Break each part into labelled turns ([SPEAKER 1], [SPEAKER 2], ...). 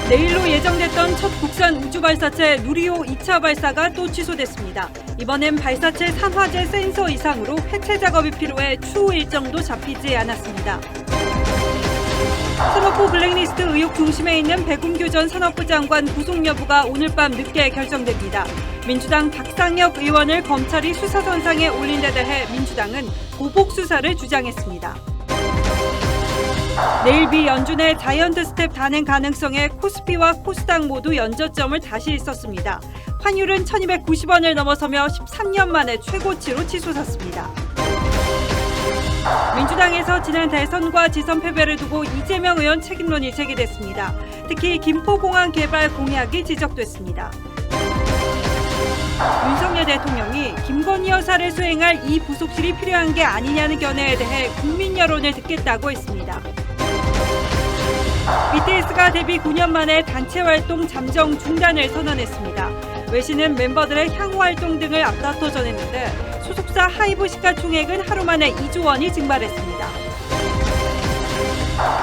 [SPEAKER 1] 내일로 예정됐던 첫 국산 우주발사체 누리호 2차 발사가 또 취소됐습니다. 이번엔 발사체 산화제 센서 이상으로 해체 작업이 필요해 추후 일정도 잡히지 않았습니다. 산업부 블랙리스트 의혹 중심에 있는 백운규 전 산업부 장관 구속 여부가 오늘 밤 늦게 결정됩니다. 민주당 박상혁 의원을 검찰이 수사선상에 올린 데 대해 민주당은 보복 수사를 주장했습니다. 내일 미 연준의 자이언트 스텝 단행 가능성에 코스피와 코스닥 모두 연저점을 다시 있었습니다. 환율은 1290원을 넘어서며 13년 만에 최고치로 치솟았습니다. 민주당에서 지난 대선과 지선 패배를 두고 이재명 의원 책임론이 제기됐습니다. 특히 김포공항 개발 공약이 지적됐습니다. 윤석열 대통령이 김건희 여사를 수행할 이 부속실이 필요한 게 아니냐는 견해에 대해 국민 여론을 듣겠다고 했습니다. BTS가 데뷔 9년 만에 단체 활동 잠정 중단을 선언했습니다. 외신은 멤버들의 향후 활동 등을 앞다퉈 전했는데 소속사 하이브 시가총액은 하루 만에 2조 원이 증발했습니다.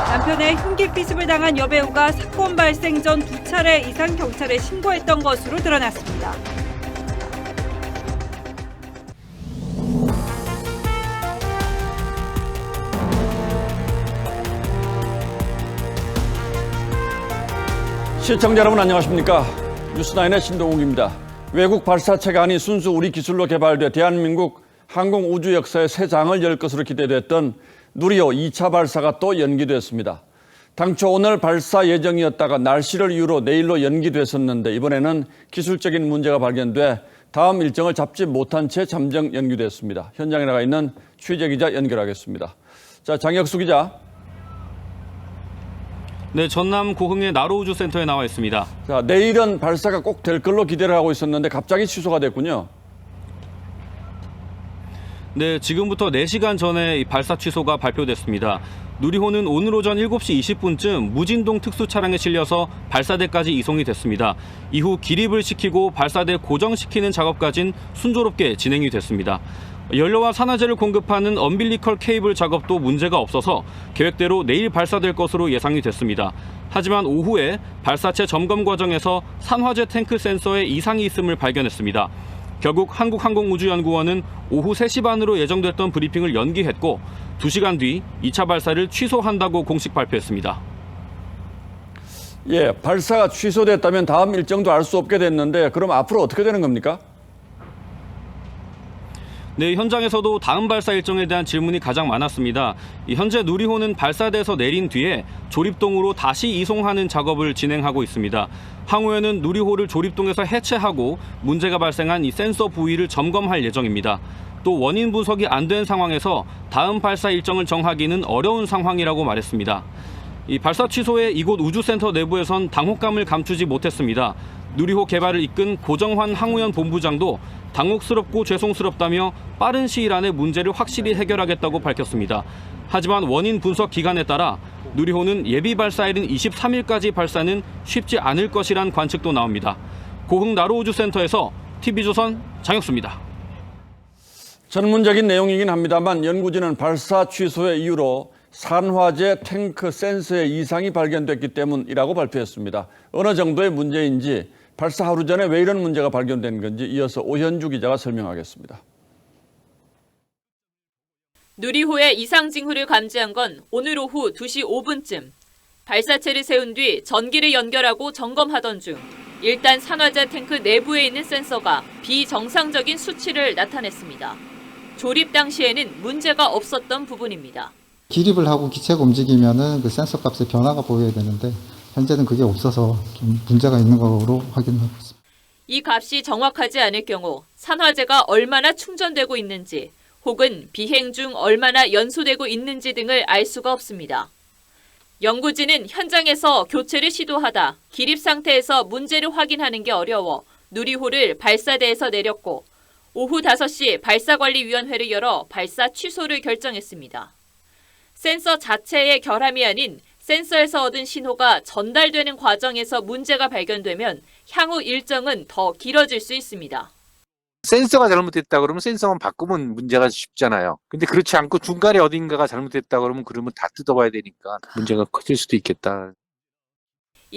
[SPEAKER 1] 남편의 흉기 피습을 당한 여배우가 사건 발생 전 2차례 이상 경찰에 신고했던 것으로 드러났습니다.
[SPEAKER 2] 시청자 여러분 안녕하십니까? 뉴스나인의 신동욱입니다. 외국 발사체가 아닌 순수 우리 기술로 개발돼 대한민국 항공우주 역사의 새 장을 열 것으로 기대됐던 누리호 2차 발사가 또 연기됐습니다. 당초 오늘 발사 예정이었다가 날씨를 이유로 내일로 연기됐었는데 이번에는 기술적인 문제가 발견돼 다음 일정을 잡지 못한 채 잠정 연기됐습니다. 현장에 나가 있는 취재기자 연결하겠습니다. 자, 장혁수 기자.
[SPEAKER 3] 네, 전남 고흥의 나로우주센터에 나와 있습니다.
[SPEAKER 2] 자, 내일은 발사가 꼭 될 걸로 기대를 하고 있었는데 갑자기 취소가 됐군요.
[SPEAKER 3] 네, 지금부터 4시간 전에 이 발사 취소가 발표됐습니다. 누리호는 오늘 오전 7시 20분쯤 무진동 특수차량에 실려서 발사대까지 이송이 됐습니다. 이후 기립을 시키고 발사대 고정시키는 작업까지는 순조롭게 진행이 됐습니다. 연료와 산화제를 공급하는 엄빌리컬 케이블 작업도 문제가 없어서 계획대로 내일 발사될 것으로 예상이 됐습니다. 하지만 오후에 발사체 점검 과정에서 산화제 탱크 센서에 이상이 있음을 발견했습니다. 결국 한국항공우주연구원은 오후 3시 반으로 예정됐던 브리핑을 연기했고 2시간 뒤 2차 발사를 취소한다고 공식 발표했습니다.
[SPEAKER 2] 예, 발사가 취소됐다면 다음 일정도 알 수 없게 됐는데 그럼 앞으로 어떻게 되는 겁니까?
[SPEAKER 3] 네, 현장에서도 다음 발사 일정에 대한 질문이 가장 많았습니다. 현재 누리호는 발사대에서 내린 뒤에 조립동으로 다시 이송하는 작업을 진행하고 있습니다. 향후에는 누리호를 조립동에서 해체하고 문제가 발생한 이 센서 부위를 점검할 예정입니다. 또 원인 분석이 안 된 상황에서 다음 발사 일정을 정하기는 어려운 상황이라고 말했습니다. 이 발사 취소에 이곳 우주센터 내부에선 당혹감을 감추지 못했습니다. 누리호 개발을 이끈 고정환 항우연 본부장도 당혹스럽고 죄송스럽다며 빠른 시일 안에 문제를 확실히 해결하겠다고 밝혔습니다. 하지만 원인 분석 기간에 따라 누리호는 예비 발사일인 23일까지 발사는 쉽지 않을 것이란 관측도 나옵니다. 고흥 나로우주센터에서 TV조선 장혁수입니다.
[SPEAKER 2] 전문적인 내용이긴 합니다만 연구진은 발사 취소의 이유로 산화제 탱크 센서의 이상이 발견됐기 때문이라고 발표했습니다. 어느 정도의 문제인지 발사 하루 전에 왜 이런 문제가 발견된 건지 이어서 오현주 기자가 설명하겠습니다.
[SPEAKER 4] 누리호의 이상 징후를 감지한 건 오늘 오후 2시 5분쯤. 발사체를 세운 뒤 전기를 연결하고 점검하던 중 일단 산화제 탱크 내부에 있는 센서가 비정상적인 수치를 나타냈습니다. 조립 당시에는 문제가 없었던 부분입니다.
[SPEAKER 5] 기립을 하고 기체가 움직이면은 그 센서 값의 변화가 보여야 되는데 현재는 그게 없어서 좀 문제가 있는 거로 확인하고 있습니다.
[SPEAKER 4] 이 값이 정확하지 않을 경우 산화제가 얼마나 충전되고 있는지 혹은 비행 중 얼마나 연소되고 있는지 등을 알 수가 없습니다. 연구진은 현장에서 교체를 시도하다 기립 상태에서 문제를 확인하는 게 어려워 누리호를 발사대에서 내렸고 오후 5시 발사관리위원회를 열어 발사 취소를 결정했습니다. 센서 자체의 결함이 아닌 센서에서 얻은 신호가 전달되는 과정에서 문제가 발견되면 향후 일정은 더 길어질 수 있습니다.
[SPEAKER 6] 센서가 잘못됐다 그러면 센서만 바꾸면 문제가 쉽잖아요. 근데 그렇지 않고 중간에 어딘가가 잘못됐다 그러면 다 뜯어봐야 되니까 문제가 커질 수도 있겠다.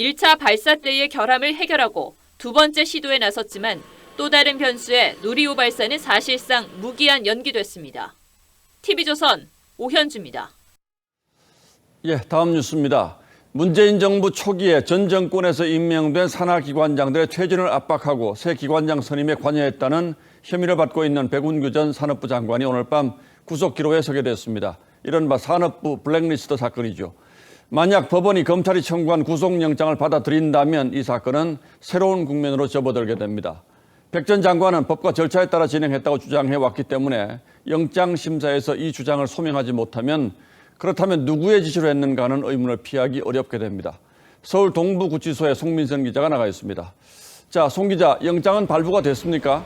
[SPEAKER 4] 1차 발사 때의 결함을 해결하고 두 번째 시도에 나섰지만 또 다른 변수에 누리호 발사는 사실상 무기한 연기됐습니다. TV조선 오현주입니다.
[SPEAKER 2] 예, 다음 뉴스입니다. 문재인 정부 초기에 전 정권에서 임명된 산하기관장들의 퇴진을 압박하고 새 기관장 선임에 관여했다는 혐의를 받고 있는 백운규 전 산업부 장관이 오늘 밤 구속기로에 서게 됐습니다. 이른바 산업부 블랙리스트 사건이죠. 만약 법원이 검찰이 청구한 구속영장을 받아들인다면 이 사건은 새로운 국면으로 접어들게 됩니다. 백 전 장관은 법과 절차에 따라 진행했다고 주장해왔기 때문에 영장심사에서 이 주장을 소명하지 못하면 그렇다면 누구의 지시로 했는가 하는 의문을 피하기 어렵게 됩니다. 서울 동부구치소에 송민선 기자가 나가 있습니다. 자, 송 기자, 영장은 발부가 됐습니까?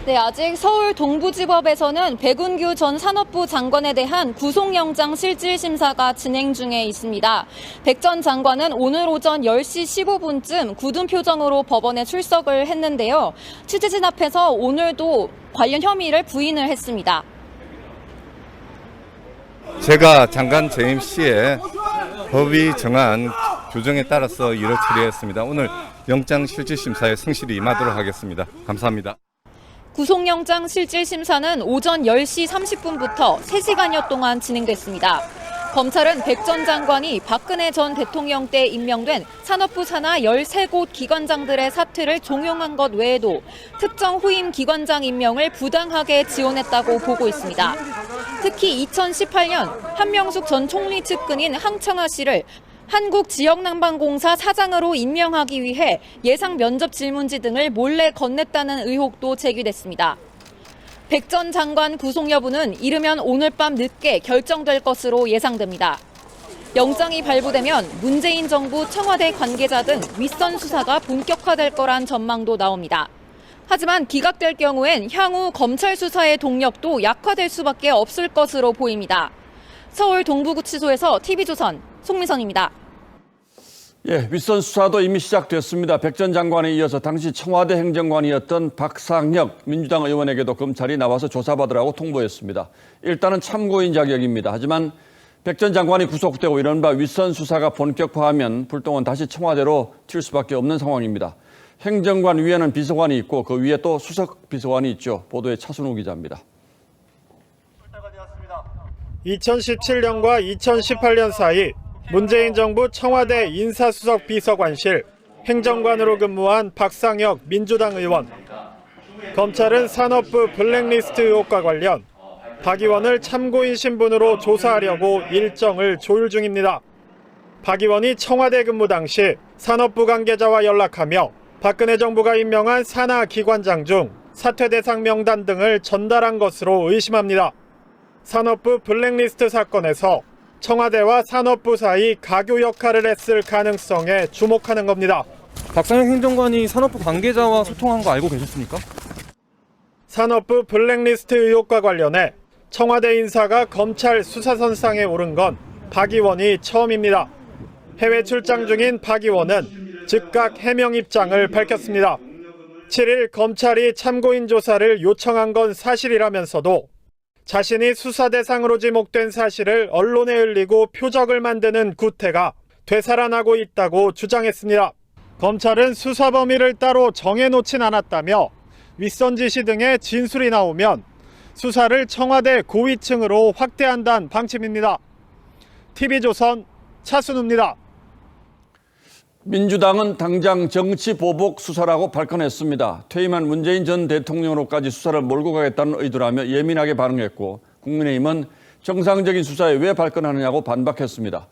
[SPEAKER 7] 네, 아직 서울 동부지법에서는 백운규 전 산업부 장관에 대한 구속영장 실질심사가 진행 중에 있습니다. 백 전 장관은 오늘 오전 10시 15분쯤 굳은 표정으로 법원에 출석을 했는데요. 취재진 앞에서 오늘도 관련 혐의를 부인을 했습니다.
[SPEAKER 8] 제가 장관 재임 시에 법이 정한 규정에 따라서 일을 처리했습니다. 오늘 영장 실질심사에 성실히 임하도록 하겠습니다. 감사합니다.
[SPEAKER 7] 구속영장 실질심사는 오전 10시 30분부터 3시간여 동안 진행됐습니다. 검찰은 백 전 장관이 박근혜 전 대통령 때 임명된 산업부 산하 13곳 기관장들의 사퇴를 종용한 것 외에도 특정 후임 기관장 임명을 부당하게 지원했다고 보고 있습니다. 특히 2018년 한명숙 전 총리 측근인 항청화 씨를 한국지역난방공사 사장으로 임명하기 위해 예상 면접 질문지 등을 몰래 건넸다는 의혹도 제기됐습니다. 백 전 장관 구속 여부는 이르면 오늘 밤 늦게 결정될 것으로 예상됩니다. 영장이 발부되면 문재인 정부 청와대 관계자 등 윗선 수사가 본격화될 거란 전망도 나옵니다. 하지만 기각될 경우엔 향후 검찰 수사의 동력도 약화될 수밖에 없을 것으로 보입니다. 서울 동부구치소에서 TV조선 송민선입니다.
[SPEAKER 2] 예, 윗선 수사도 이미 시작됐습니다. 백 전 장관에 이어서 당시 청와대 행정관이었던 박상혁 민주당 의원에게도 검찰이 나와서 조사받으라고 통보했습니다. 일단은 참고인 자격입니다. 하지만 백 전 장관이 구속되고 이른바 윗선 수사가 본격화하면 불똥은 다시 청와대로 튈 수밖에 없는 상황입니다. 행정관 위에는 비서관이 있고 그 위에 또 수석 비서관이 있죠. 보도에 차순우 기자입니다.
[SPEAKER 9] 2017년과 2018년 사이 문재인 정부 청와대 인사수석 비서관실 행정관으로 근무한 박상혁 민주당 의원. 검찰은 산업부 블랙리스트 의혹과 관련 박 의원을 참고인 신분으로 조사하려고 일정을 조율 중입니다. 박 의원이 청와대 근무 당시 산업부 관계자와 연락하며 박근혜 정부가 임명한 산하 기관장 중 사퇴 대상 명단 등을 전달한 것으로 의심합니다. 산업부 블랙리스트 사건에서 청와대와 산업부 사이 가교 역할을 했을 가능성에 주목하는 겁니다.
[SPEAKER 10] 박상혁 행정관이 산업부 관계자와 소통한 거 알고 계셨습니까?
[SPEAKER 9] 산업부 블랙리스트 의혹과 관련해 청와대 인사가 검찰 수사선상에 오른 건 박 의원이 처음입니다. 해외 출장 중인 박 의원은 즉각 해명 입장을 밝혔습니다. 7일 검찰이 참고인 조사를 요청한 건 사실이라면서도 자신이 수사 대상으로 지목된 사실을 언론에 흘리고 표적을 만드는 구태가 되살아나고 있다고 주장했습니다. 검찰은 수사 범위를 따로 정해놓진 않았다며 윗선 지시 등의 진술이 나오면 수사를 청와대 고위층으로 확대한다는 방침입니다. TV조선 차순우입니다.
[SPEAKER 2] 민주당은 당장 정치 보복 수사라고 발끈했습니다. 퇴임한 문재인 전 대통령으로까지 수사를 몰고 가겠다는 의도라며 예민하게 반응했고 국민의힘은 정상적인 수사에 왜 발끈하느냐고 반박했습니다.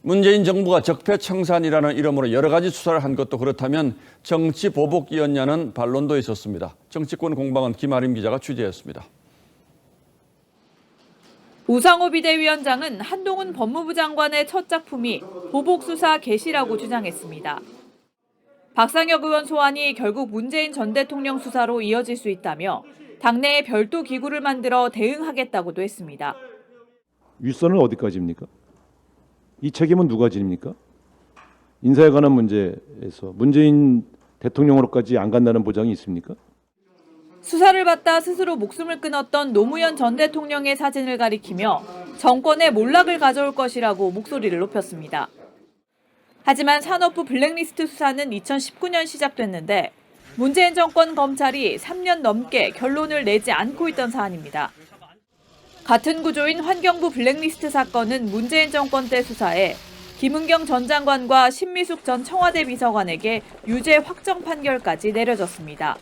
[SPEAKER 2] 문재인 정부가 적폐청산이라는 이름으로 여러 가지 수사를 한 것도 그렇다면 정치 보복이었냐는 반론도 있었습니다. 정치권 공방은 김아림 기자가 취재했습니다.
[SPEAKER 4] 우상호 비대위원장은 한동훈 법무부 장관의 첫 작품이 보복수사 개시라고 주장했습니다. 박상혁 의원 소환이 결국 문재인 전 대통령 수사로 이어질 수 있다며 당내에 별도 기구를 만들어 대응하겠다고도 했습니다.
[SPEAKER 11] 윗선은 어디까지입니까? 이 책임은 누가 지닙니까? 인사에 관한 문제에서 문재인 대통령으로까지 안 간다는 보장이 있습니까?
[SPEAKER 4] 수사를 받다 스스로 목숨을 끊었던 노무현 전 대통령의 사진을 가리키며 정권의 몰락을 가져올 것이라고 목소리를 높였습니다. 하지만 산업부 블랙리스트 수사는 2019년 시작됐는데 문재인 정권 검찰이 3년 넘게 결론을 내지 않고 있던 사안입니다. 같은 구조인 환경부 블랙리스트 사건은 문재인 정권 때 수사에 김은경 전 장관과 신미숙 전 청와대 비서관에게 유죄 확정 판결까지 내려졌습니다.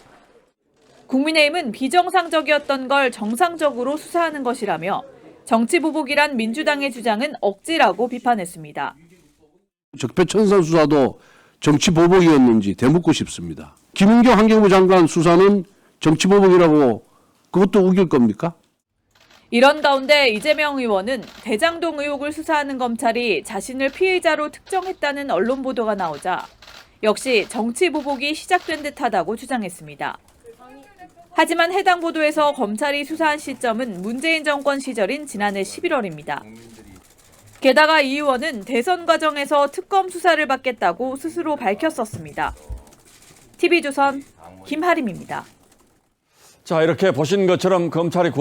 [SPEAKER 4] 국민의힘은 비정상적이었던 걸 정상적으로 수사하는 것이라며 정치보복이란 민주당의 주장은 억지라고 비판했습니다.
[SPEAKER 12] 적폐천상 수사도 정치보복이었는지 되묻고 싶습니다. 김은경 환경부 장관 수사는 정치보복이라고 그것도 우길 겁니까?
[SPEAKER 4] 이런 가운데 이재명 의원은 대장동 의혹을 수사하는 검찰이 자신을 피의자로 특정했다는 언론 보도가 나오자 역시 정치보복이 시작된 듯하다고 주장했습니다. 하지만 해당 보도에서 검찰이 수사한 시점은 문재인 정권 시절인 지난해 11월입니다. 게다가 이 의원은 대선 과정에서 특검 수사를 받겠다고 스스로 밝혔었습니다. TV조선 김하림입니다.
[SPEAKER 2] 자, 이렇게 보신 것처럼 검찰이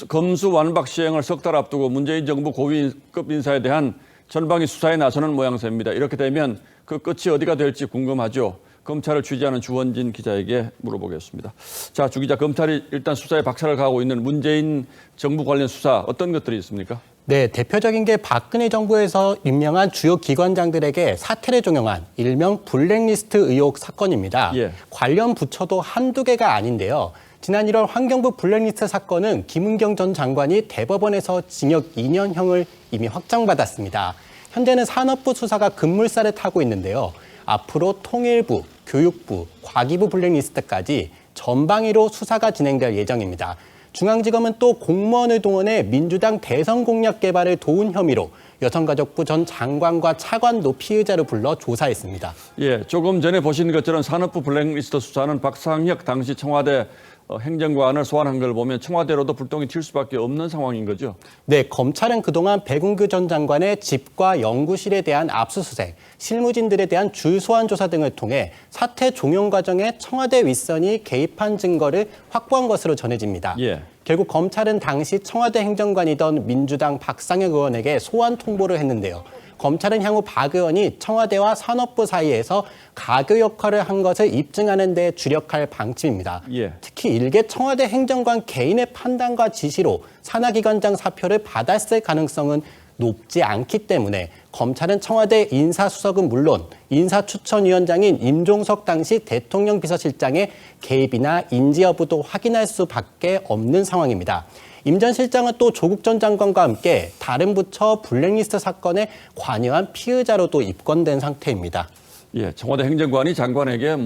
[SPEAKER 2] 검수완박 시행을 석 달 앞두고 문재인 정부 고위급 인사에 대한 전방위 수사에 나서는 모양새입니다. 이렇게 되면 그 끝이 어디가 될지 궁금하죠. 검찰을 취재하는 주원진 기자에게 물어보겠습니다. 자, 주 기자, 검찰이 일단 수사에 박차를 가하고 있는 문재인 정부 관련 수사 어떤 것들이 있습니까?
[SPEAKER 13] 네, 대표적인 게 박근혜 정부에서 임명한 주요 기관장들에게 사퇴를 종용한 일명 블랙리스트 의혹 사건입니다.
[SPEAKER 2] 예.
[SPEAKER 13] 관련 부처도 한두 개가 아닌데요. 지난 1월 환경부 블랙리스트 사건은 김은경 전 장관이 대법원에서 징역 2년형을 이미 확정받았습니다. 현재는 산업부 수사가 급물살을 타고 있는데요. 앞으로 통일부, 교육부, 과기부 블랙리스트까지 전방위로 수사가 진행될 예정입니다. 중앙지검은 또 공무원을 동원해 민주당 대선 공약 개발을 도운 혐의로 여성가족부 전 장관과 차관도 피의자로 불러 조사했습니다.
[SPEAKER 2] 예, 조금 전에 보신 것처럼 산업부 블랙리스트 수사는 박상혁 당시 청와대 행정관을 소환한 걸 보면 청와대로도 불똥이 튈 수밖에 없는 상황인 거죠?
[SPEAKER 13] 네, 검찰은 그동안 백운규 전 장관의 집과 연구실에 대한 압수수색, 실무진들에 대한 줄소환 조사 등을 통해 사퇴 종용 과정에 청와대 윗선이 개입한 증거를 확보한 것으로 전해집니다.
[SPEAKER 2] 예.
[SPEAKER 13] 결국 검찰은 당시 청와대 행정관이던 민주당 박상혁 의원에게 소환 통보를 했는데요. 검찰은 향후 박 의원이 청와대와 산업부 사이에서 가교 역할을 한 것을 입증하는 데 주력할 방침입니다.
[SPEAKER 2] 예.
[SPEAKER 13] 특히 일개 청와대 행정관 개인의 판단과 지시로 산하기관장 사표를 받았을 가능성은 높지 않기 때문에 검찰은 청와대 인사수석은 물론 인사추천위원장인 임종석 당시 대통령 비서실장의 개입이나 인지 여부도 확인할 수밖에 없는 상황입니다. 임 전 실장은 또 조국 전 장관과 함께 다른 부처 블랙리스트 사건에 관여한 피의자로도 입건된 상태입니다.
[SPEAKER 2] 예, 청와대 행정관이 장관에게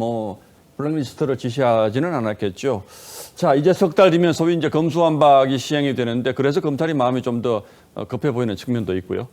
[SPEAKER 2] 블랙리스트를 지시하지는 않았겠죠. 자, 이제 석 달 뒤면 소위 이제 검수완박이 시행이 되는데 그래서 검찰이 마음이 좀 더 급해 보이는 측면도 있고요.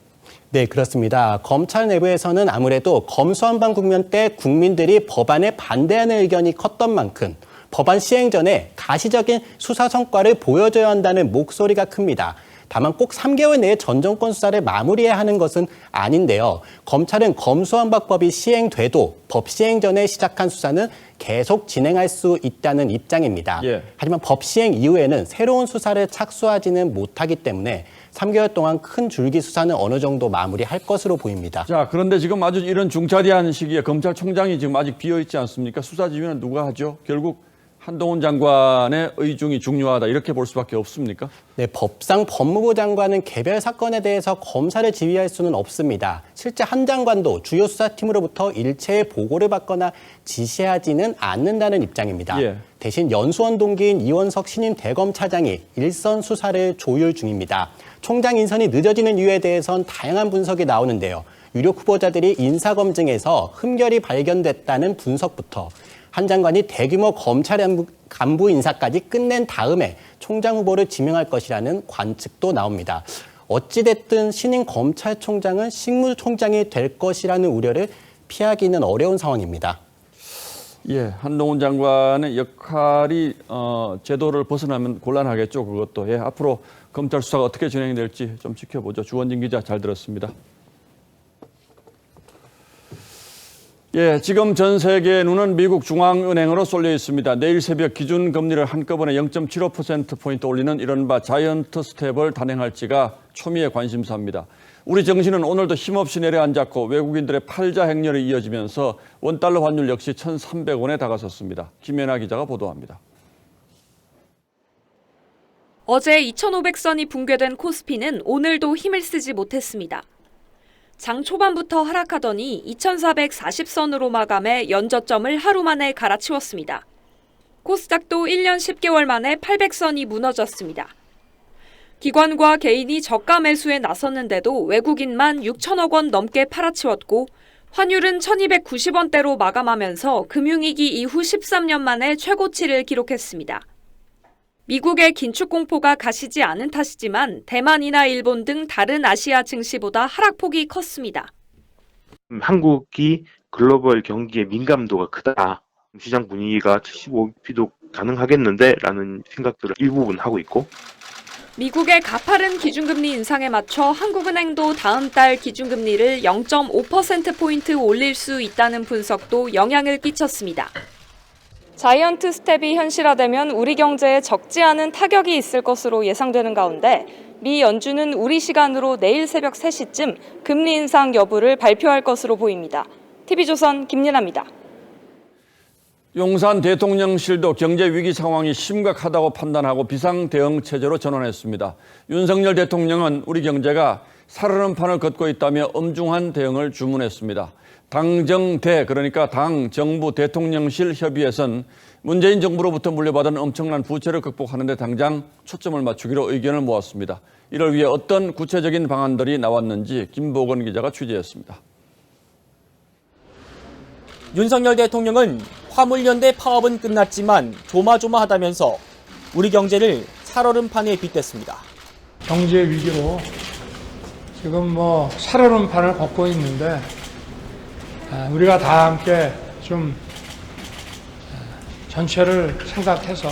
[SPEAKER 13] 네, 그렇습니다. 검찰 내부에서는 아무래도 검수완박 국면 때 국민들이 법안에 반대하는 의견이 컸던 만큼 법안 시행 전에 가시적인 수사 성과를 보여줘야 한다는 목소리가 큽니다. 다만 꼭 3개월 내에 전 정권 수사를 마무리해야 하는 것은 아닌데요. 검찰은 검수완박법이 시행돼도 법 시행 전에 시작한 수사는 계속 진행할 수 있다는 입장입니다.
[SPEAKER 2] 예.
[SPEAKER 13] 하지만 법 시행 이후에는 새로운 수사를 착수하지는 못하기 때문에 3개월 동안 큰 줄기 수사는 어느 정도 마무리할 것으로 보입니다.
[SPEAKER 2] 자, 그런데 지금 아주 이런 중차대한 시기에 검찰총장이 지금 아직 비어있지 않습니까? 수사 지휘는 누가 하죠? 결국 한동훈 장관의 의중이 중요하다 이렇게 볼 수밖에 없습니까?
[SPEAKER 13] 네, 법상 법무부 장관은 개별 사건에 대해서 검사를 지휘할 수는 없습니다. 실제 한 장관도 주요 수사팀으로부터 일체의 보고를 받거나 지시하지는 않는다는 입장입니다.
[SPEAKER 2] 예.
[SPEAKER 13] 대신 연수원 동기인 이원석 신임 대검차장이 일선 수사를 조율 중입니다. 총장 인선이 늦어지는 이유에 대해선 다양한 분석이 나오는데요. 유력 후보자들이 인사검증에서 흠결이 발견됐다는 분석부터 한 장관이 대규모 검찰 간부 인사까지 끝낸 다음에 총장 후보를 지명할 것이라는 관측도 나옵니다. 어찌됐든 신임 검찰총장은 식물총장이 될 것이라는 우려를 피하기는 어려운 상황입니다.
[SPEAKER 2] 예, 한동훈 장관의 역할이 제도를 벗어나면 곤란하겠죠. 그것도. 예, 앞으로 검찰 수사가 어떻게 진행될지 좀 지켜보죠. 주원진 기자 잘 들었습니다. 예, 지금 전 세계의 눈은 미국 중앙은행으로 쏠려 있습니다. 내일 새벽 기준금리를 한꺼번에 0.75%포인트 올리는 이른바 자이언트 스텝을 단행할지가 초미의 관심사입니다. 우리 정신은 오늘도 힘없이 내려앉았고 외국인들의 팔자 행렬이 이어지면서 원달러 환율 역시 1,300원에 다가섰습니다. 김연아 기자가 보도합니다.
[SPEAKER 14] 어제 2,500선이 붕괴된 코스피는 오늘도 힘을 쓰지 못했습니다. 장 초반부터 하락하더니 2,440선으로 마감해 연저점을 하루 만에 갈아치웠습니다. 코스닥도 1년 10개월 만에 800선이 무너졌습니다. 기관과 개인이 저가 매수에 나섰는데도 외국인만 6천억 원 넘게 팔아치웠고 환율은 1,290원대로 마감하면서 금융위기 이후 13년 만에 최고치를 기록했습니다. 미국의 긴축 공포가 가시지 않은 탓이지만 대만이나 일본 등 다른 아시아 증시보다 하락폭이 컸습니다.
[SPEAKER 15] 한국이 글로벌 경기에 민감도가 크다. 시장 분위기가 75bp도 가능하겠는데? 라는 생각들을 일부분 하고 있고.
[SPEAKER 14] 미국의 가파른 기준금리 인상에 맞춰 한국은행도 다음 달 기준금리를 0.5%포인트 올릴 수 있다는 분석도 영향을 끼쳤습니다. 자이언트 스텝이 현실화되면 우리 경제에 적지 않은 타격이 있을 것으로 예상되는 가운데 미 연준은 우리 시간으로 내일 새벽 3시쯤 금리 인상 여부를 발표할 것으로 보입니다. TV조선 김예나입니다.
[SPEAKER 2] 용산 대통령실도 경제 위기 상황이 심각하다고 판단하고 비상대응 체제로 전환했습니다. 윤석열 대통령은 우리 경제가 살얼음 판을 걷고 있다며 엄중한 대응을 주문했습니다. 당정대, 그러니까 당, 정부, 대통령실 협의회선 문재인 정부로부터 물려받은 엄청난 부채를 극복하는 데 당장 초점을 맞추기로 의견을 모았습니다. 이를 위해 어떤 구체적인 방안들이 나왔는지 김보건 기자가 취재했습니다.
[SPEAKER 16] 윤석열 대통령은 화물연대 파업은 끝났지만 조마조마하다면서 우리 경제를 살얼음판에 빗댔습니다.
[SPEAKER 17] 경제 위기로 지금 살얼음판을 걷고 있는데 우리가 다 함께 좀 전체를 생각해서.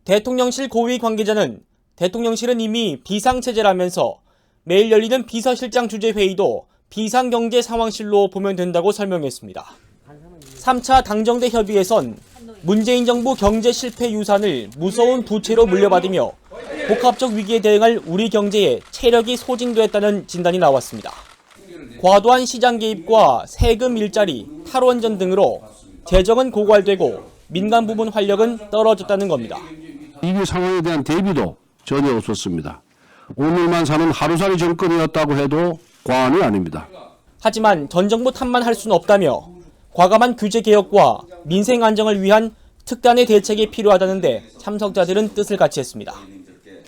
[SPEAKER 16] 대통령실 고위 관계자는 대통령실은 이미 비상체제라면서 매일 열리는 비서실장 주재 회의도 비상경제 상황실로 보면 된다고 설명했습니다. 3차 당정대 협의에선 문재인 정부 경제 실패 유산을 무서운 부채로 물려받으며 복합적 위기에 대응할 우리 경제에 체력이 소진됐다는 진단이 나왔습니다. 과도한 시장 개입과 세금 일자리, 탈원전 등으로 재정은 고갈되고 민간 부문 활력은 떨어졌다는 겁니다.
[SPEAKER 12] 위기 상황에 대한 대비도 전혀 없었습니다. 오늘만 사는 하루살이 정권이었다고 해도 과언이 아닙니다.
[SPEAKER 16] 하지만 전 정부 탓만 할 수는 없다며 과감한 규제 개혁과 민생 안정을 위한 특단의 대책이 필요하다는데 참석자들은 뜻을 같이 했습니다.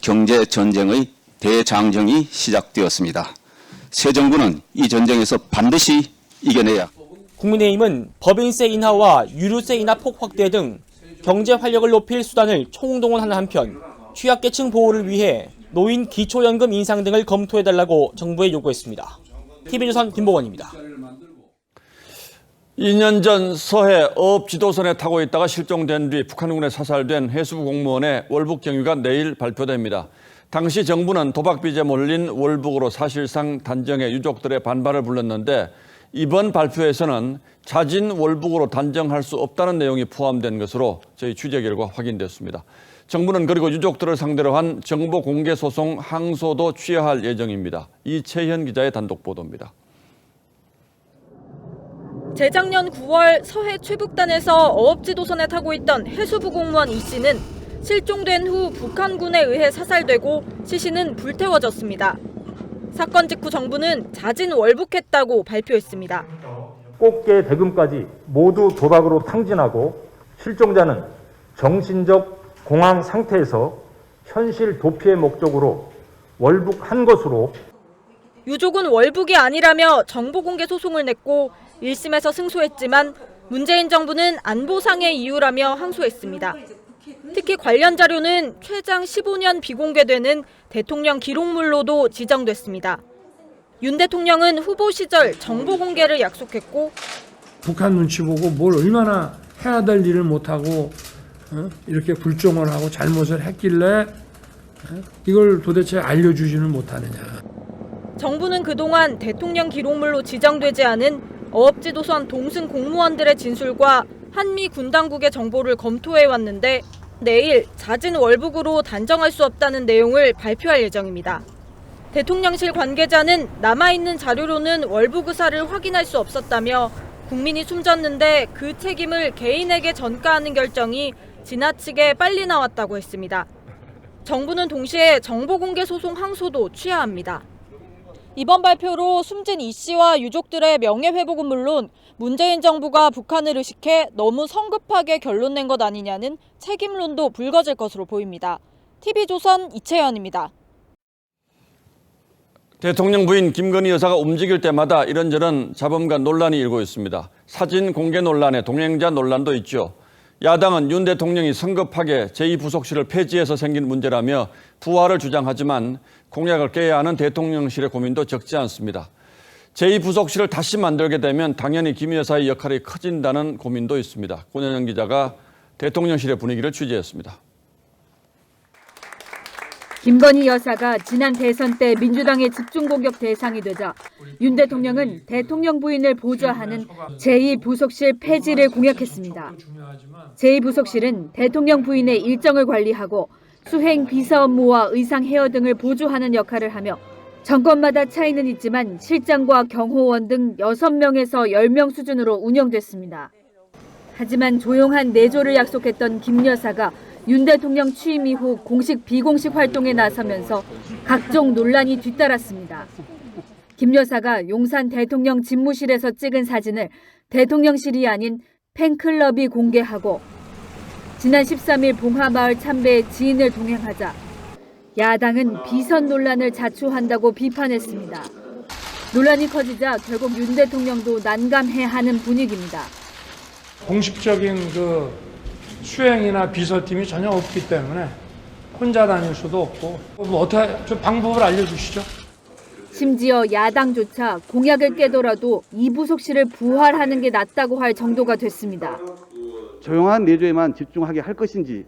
[SPEAKER 18] 경제 전쟁의 대장정이 시작되었습니다. 새 정부는 이 전쟁에서 반드시 이겨내야.
[SPEAKER 16] 국민의힘은 법인세 인하와 유류세 인하 폭 확대 등 경제 활력을 높일 수단을 총동원하는 한편 취약계층 보호를 위해 노인 기초연금 인상 등을 검토해달라고 정부에 요구했습니다. TV조선 김보건입니다.
[SPEAKER 2] 2년 전 서해 어업 지도선에 타고 있다가 실종된 뒤 북한군에 사살된 해수부 공무원의 월북 경위가 내일 발표됩니다. 당시 정부는 도박 빚에 몰린 월북으로 사실상 단정해 유족들의 반발을 불렀는데 이번 발표에서는 자진 월북으로 단정할 수 없다는 내용이 포함된 것으로 저희 취재 결과 확인됐습니다. 정부는 그리고 유족들을 상대로 한 정보 공개 소송 항소도 취하할 예정입니다. 이채현 기자의 단독 보도입니다.
[SPEAKER 19] 재작년 9월 서해 최북단에서 어업지도선에 타고 있던 해수부 공무원 이 씨는 실종된 후 북한군에 의해 사살되고 시신은 불태워졌습니다. 사건 직후 정부는 자진 월북했다고 발표했습니다.
[SPEAKER 20] 꽃게 대금까지 모두 도박으로 탕진하고 실종자는 정신적 공황 상태에서 현실 도피의 목적으로 월북한 것으로.
[SPEAKER 19] 유족은 월북이 아니라며 정보 공개 소송을 냈고 1심에서 승소했지만 문재인 정부는 안보상의 이유라며 항소했습니다. 특히 관련 자료는 최장 15년 비공개되는 대통령 기록물로도 지정됐습니다. 윤 대통령은 후보 시절 정보 공개를 약속했고
[SPEAKER 17] 북한 눈치 보고 뭘 얼마나 해야 될 일을 못하고 이렇게 굴종을 하고 잘못을 했길래 이걸 도대체 알려주지는 못하느냐.
[SPEAKER 19] 정부는 그동안 대통령 기록물로 지정되지 않은 어업지도선 동승 공무원들의 진술과 한미 군 당국의 정보를 검토해왔는데 내일 잦은 월북으로 단정할 수 없다는 내용을 발표할 예정입니다. 대통령실 관계자는 남아있는 자료로는 월북 의사를 확인할 수 없었다며 국민이 숨졌는데 그 책임을 개인에게 전가하는 결정이 지나치게 빨리 나왔다고 했습니다. 정부는 동시에 정보공개 소송 항소도 취하합니다. 이번 발표로 숨진 이 씨와 유족들의 명예회복은 물론 문재인 정부가 북한을 의식해 너무 성급하게 결론낸 것 아니냐는 책임론도 불거질 것으로 보입니다. TV조선 이채연입니다.
[SPEAKER 2] 대통령 부인 김건희 여사가 움직일 때마다 이런저런 잡음과 논란이 일고 있습니다. 사진 공개 논란에 동행자 논란도 있죠. 야당은 윤 대통령이 성급하게 제2부속실을 폐지해서 생긴 문제라며 부활을 주장하지만 공약을 깨야 하는 대통령실의 고민도 적지 않습니다. 제2부속실을 다시 만들게 되면 당연히 김 여사의 역할이 커진다는 고민도 있습니다. 권현영 기자가 대통령실의 분위기를 취재했습니다.
[SPEAKER 21] 김건희 여사가 지난 대선 때 민주당의 집중 공격 대상이 되자 윤 대통령은 대통령 부인을 보좌하는 제2부속실 폐지를 공약했습니다. 제2부속실은 대통령 부인의 일정을 관리하고 수행 비서 업무와 의상 헤어 등을 보조하는 역할을 하며 정권마다 차이는 있지만 실장과 경호원 등 6명에서 10명 수준으로 운영됐습니다. 하지만 조용한 내조를 약속했던 김 여사가 윤 대통령 취임 이후 공식 비공식 활동에 나서면서 각종 논란이 뒤따랐습니다. 김 여사가 용산 대통령 집무실에서 찍은 사진을 대통령실이 아닌 팬클럽이 공개하고 지난 13일 봉하마을 참배에 지인을 동행하자 야당은 비선 논란을 자초한다고 비판했습니다. 논란이 커지자 결국 윤 대통령도 난감해하는 분위기입니다.
[SPEAKER 17] 공식적인 수행이나 비서팀이 전혀 없기 때문에 혼자 다닐 수도 없고 어떻게 좀 방법을 알려주시죠.
[SPEAKER 21] 심지어 야당조차 공약을 깨더라도 이부속실을 부활하는 게 낫다고 할 정도가 됐습니다.
[SPEAKER 22] 조용한 내조에만 집중하게 할 것인지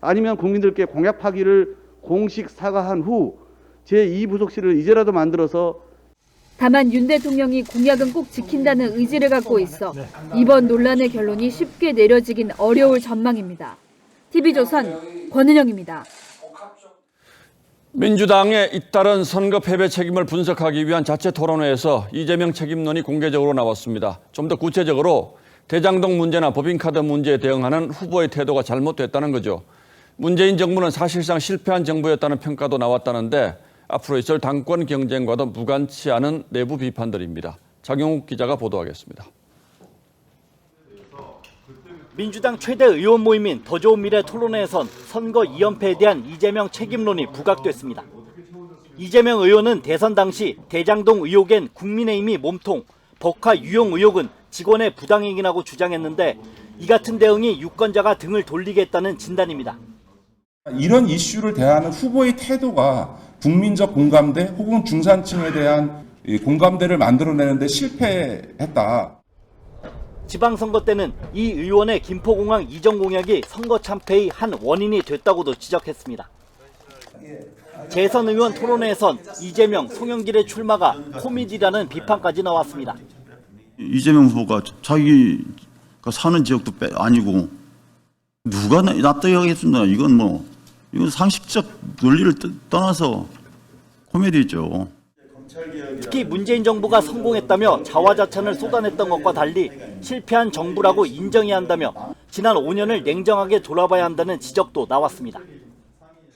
[SPEAKER 22] 아니면 국민들께 공약 파기를 공식 사과한 후 제2부속실을 이제라도 만들어서
[SPEAKER 21] 다만 윤 대통령이 공약은 꼭 지킨다는 의지를 갖고 있어 이번 논란의 결론이 쉽게 내려지긴 어려울 전망입니다. TV조선 권은영입니다.
[SPEAKER 2] 민주당의 잇따른 선거 패배 책임을 분석하기 위한 자체 토론회에서 이재명 책임론이 공개적으로 나왔습니다. 좀 더 구체적으로 대장동 문제나 법인카드 문제에 대응하는 후보의 태도가 잘못됐다는 거죠. 문재인 정부는 사실상 실패한 정부였다는 평가도 나왔다는데 앞으로 있을 당권 경쟁과도 무관치 않은 내부 비판들입니다. 장용욱 기자가 보도하겠습니다.
[SPEAKER 23] 민주당 최대 의원 모임인 더 좋은 미래 토론회에선 선거 2연패에 대한 이재명 책임론이 부각됐습니다. 이재명 의원은 대선 당시 대장동 의혹엔 국민의힘이 몸통, 법카 유용 의혹은 직원의 부당행위라고 주장했는데 이 같은 대응이 유권자가 등을 돌리게 했다는 진단입니다.
[SPEAKER 24] 이런 이슈를 대하는 후보의 태도가 국민적 공감대 혹은 중산층에 대한 공감대를 만들어내는데 실패했다.
[SPEAKER 23] 지방선거 때는 이 의원의 김포공항 이전 공약이 선거 참패의 한 원인이 됐다고도 지적했습니다. 재선 의원 토론회에선 이재명, 송영길의 출마가 코미디라는 비판까지 나왔습니다.
[SPEAKER 25] 이재명 후보가 자기가 사는 지역도 아니고 누가 납득하겠습니까? 이건 상식적 논리를 떠나서 코미디죠.
[SPEAKER 23] 특히 문재인 정부가 성공했다며 자화자찬을 쏟아냈던 것과 달리 실패한 정부라고 인정해야 한다며 지난 5년을 냉정하게 돌아봐야 한다는 지적도 나왔습니다.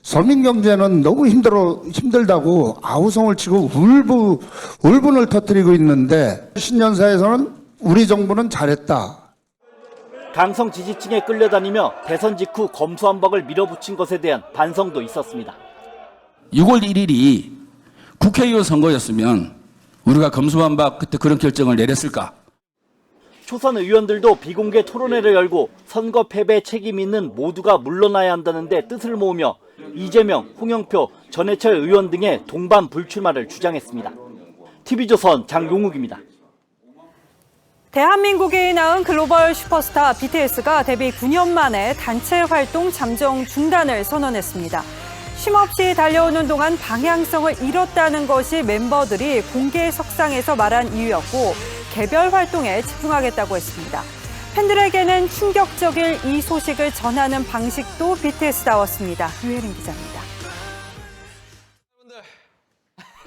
[SPEAKER 26] 서민 경제는 너무 힘들다고 아우성을 치고 울분을 터뜨리고 있는데 신년사에서는 우리 정부는 잘했다.
[SPEAKER 23] 강성 지지층에 끌려다니며 대선 직후 검수완박을 밀어붙인 것에 대한 반성도 있었습니다.
[SPEAKER 27] 6월 1일이 국회의원 선거였으면 우리가 검수완박 그때 그런 결정을 내렸을까?
[SPEAKER 23] 초선 의원들도 비공개 토론회를 열고 선거 패배 책임 있는 모두가 물러나야 한다는 데 뜻을 모으며 이재명, 홍영표, 전해철 의원 등의 동반 불출마를 주장했습니다. TV조선 장용욱입니다.
[SPEAKER 1] 대한민국이 낳은 글로벌 슈퍼스타 BTS가 데뷔 9년 만에 단체 활동 잠정 중단을 선언했습니다. 쉼없이 달려오는 동안 방향성을 잃었다는 것이 멤버들이 공개 석상에서 말한 이유였고 개별 활동에 집중하겠다고 했습니다. 팬들에게는 충격적일 이 소식을 전하는 방식도 BTS다웠습니다. 유혜린 기자입니다.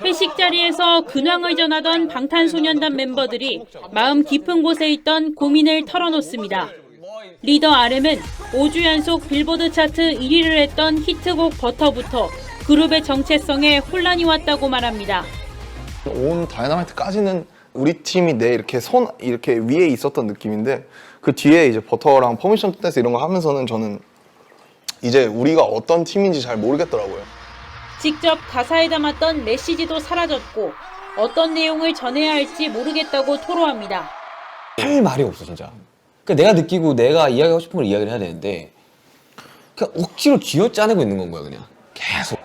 [SPEAKER 3] 회식 자리에서 근황을 전하던 방탄소년단 멤버들이 마음 깊은 곳에 있던 고민을 털어놓습니다. 리더 RM은 5주 연속 빌보드 차트 1위를 했던 히트곡 버터부터 그룹의 정체성에 혼란이 왔다고 말합니다.
[SPEAKER 5] 온 다이너마이트까지는 우리 팀이 이렇게 위에 있었던 느낌인데 그 뒤에 이제 버터랑 퍼미션 투 댄스 이런 거 하면서는 저는 이제 우리가 어떤 팀인지 잘 모르겠더라고요.
[SPEAKER 3] 직접 가사에 담았던 메시지도 사라졌고 어떤 내용을 전해야 할지 모르겠다고 토로합니다.
[SPEAKER 6] 할 말이 없어 진짜. 그러니까 내가 느끼고 내가 이야기하고 싶은 걸 이야기를 해야 되는데 그냥 억지로 쥐어짜내고 있는 건 거야 그냥 계속.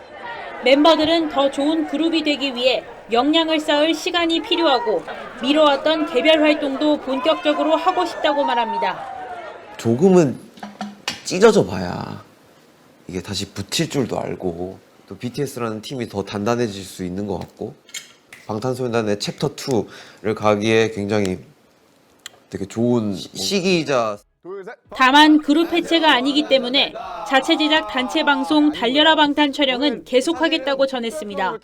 [SPEAKER 3] 멤버들은 더 좋은 그룹이 되기 위해 역량을 쌓을 시간이 필요하고 미뤄왔던 개별 활동도 본격적으로 하고 싶다고 말합니다.
[SPEAKER 6] 조금은 찢어져 봐야 이게 다시 붙일 줄도 알고 또 BTS라는 팀이 더 단단해질 수 있는 것 같고 방탄소년단의 챕터 2를 가기에 굉장히 되게 좋은 시기이자
[SPEAKER 3] 다만 그룹 해체가 아니기 때문에 자체 제작 단체 방송 달려라 방탄 촬영은 계속하겠다고 전했습니다.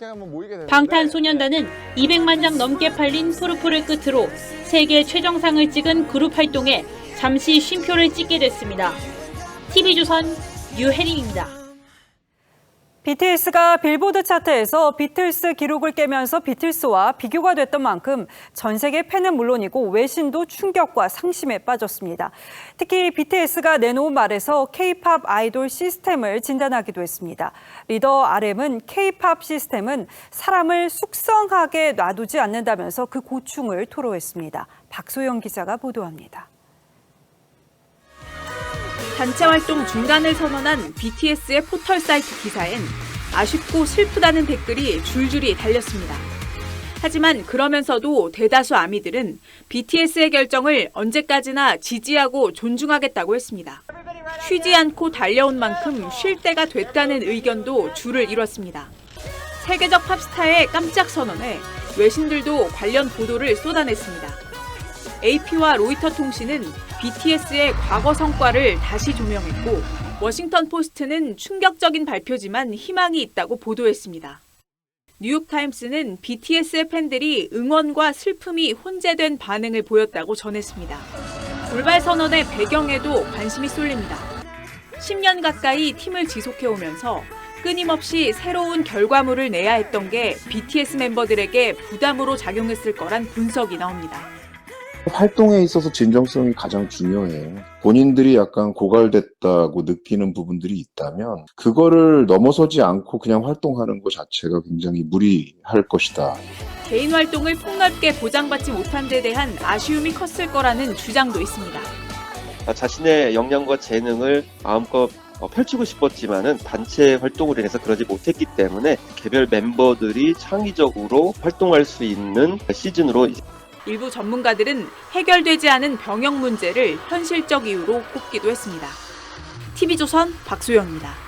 [SPEAKER 3] 방탄소년단은 200만 장 넘게 팔린 푸르푸를 끝으로 세계 최정상을 찍은 그룹 활동에 잠시 쉼표를 찍게 됐습니다. TV조선 유혜린입니다.
[SPEAKER 1] BTS가 빌보드 차트에서 비틀스 기록을 깨면서 비틀스와 비교가 됐던 만큼 전 세계 팬은 물론이고 외신도 충격과 상심에 빠졌습니다. 특히 BTS가 내놓은 말에서 K-팝 아이돌 시스템을 진단하기도 했습니다. 리더 RM은 K-팝 시스템은 사람을 숙성하게 놔두지 않는다면서 그 고충을 토로했습니다. 박소영 기자가 보도합니다.
[SPEAKER 7] 단체 활동 중단을 선언한 BTS의 포털 사이트 기사엔 아쉽고 슬프다는 댓글이 줄줄이 달렸습니다. 하지만 그러면서도 대다수 아미들은 BTS의 결정을 언제까지나 지지하고 존중하겠다고 했습니다. 쉬지 않고 달려온 만큼 쉴 때가 됐다는 의견도 줄을 이뤘습니다. 세계적 팝스타의 깜짝 선언에 외신들도 관련 보도를 쏟아냈습니다. AP와 로이터 통신은 BTS의 과거 성과를 다시 조명했고 워싱턴 포스트는 충격적인 발표지만 희망이 있다고 보도했습니다. 뉴욕타임스는 BTS의 팬들이 응원과 슬픔이 혼재된 반응을 보였다고 전했습니다. 돌발 선언의 배경에도 관심이 쏠립니다. 10년 가까이 팀을 지속해오면서 끊임없이 새로운 결과물을 내야 했던 게 BTS 멤버들에게 부담으로 작용했을 거란 분석이 나옵니다.
[SPEAKER 8] 활동에 있어서 진정성이 가장 중요해. 본인들이 약간 고갈됐다고 느끼는 부분들이 있다면 그거를 넘어서지 않고 그냥 활동하는 것 자체가 굉장히 무리할 것이다.
[SPEAKER 7] 개인 활동을 폭넓게 보장받지 못한 데 대한 아쉬움이 컸을 거라는 주장도 있습니다.
[SPEAKER 9] 자신의 역량과 재능을 마음껏 펼치고 싶었지만은 단체 활동으로 인해서 그러지 못했기 때문에 개별 멤버들이 창의적으로 활동할 수 있는 시즌으로
[SPEAKER 7] 일부 전문가들은 해결되지 않은 병역 문제를 현실적 이유로 꼽기도 했습니다. TV조선 박소영입니다.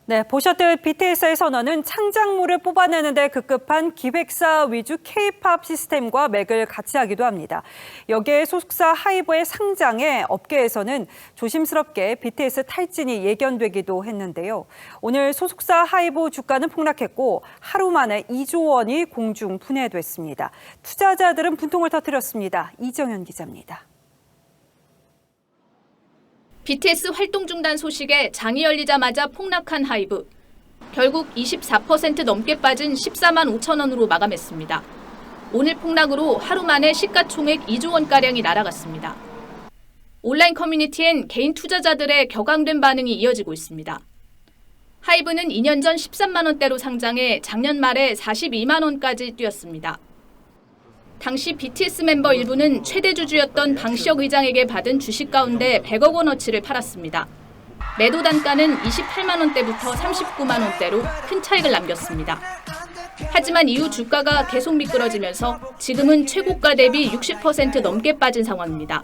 [SPEAKER 1] 네, 보셨듯 BTS의 선언은 창작물을 뽑아내는 데 급급한 기획사 위주 K-팝 시스템과 맥을 같이 하기도 합니다. 여기에 소속사 하이브의 상장에 업계에서는 조심스럽게 BTS 탈진이 예견되기도 했는데요. 오늘 소속사 하이브 주가는 폭락했고 하루 만에 2조 원이 공중 분해됐습니다. 투자자들은 분통을 터뜨렸습니다. 이정현 기자입니다.
[SPEAKER 10] BTS 활동 중단 소식에 장이 열리자마자 폭락한 하이브. 결국 24% 넘게 빠진 14만 5천 원으로 마감했습니다. 오늘 폭락으로 하루 만에 시가총액 2조 원가량이 날아갔습니다. 온라인 커뮤니티엔 개인 투자자들의 격앙된 반응이 이어지고 있습니다. 하이브는 2년 전 13만 원대로 상장해 작년 말에 42만 원까지 뛰었습니다. 당시 BTS 멤버 일부는 최대 주주였던 방시혁 의장에게 받은 주식 가운데 100억 원어치를 팔았습니다. 매도 단가는 28만 원대부터 39만 원대로 큰 차익을 남겼습니다. 하지만 이후 주가가 계속 미끄러지면서 지금은 최고가 대비 60% 넘게 빠진 상황입니다.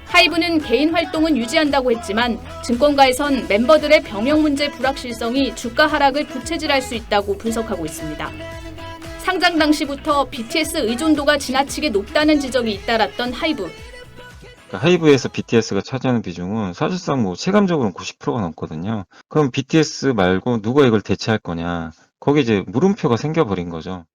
[SPEAKER 10] 하이브는 개인 활동은 유지한다고 했지만 증권가에선 멤버들의 병역 문제 불확실성이 주가 하락을 부채질할 수 있다고 분석하고 있습니다. 상장 당시부터 BTS 의존도가 지나치게 높다는 지적이 잇따랐던 하이브.
[SPEAKER 4] 하이브에서 BTS가 차지하는 비중은 사실상 뭐 체감적으로는 90%가 넘거든요. 그럼 BTS 말고 누가 이걸 대체할 거냐. 거기에 이제 물음표가 생겨버린 거죠.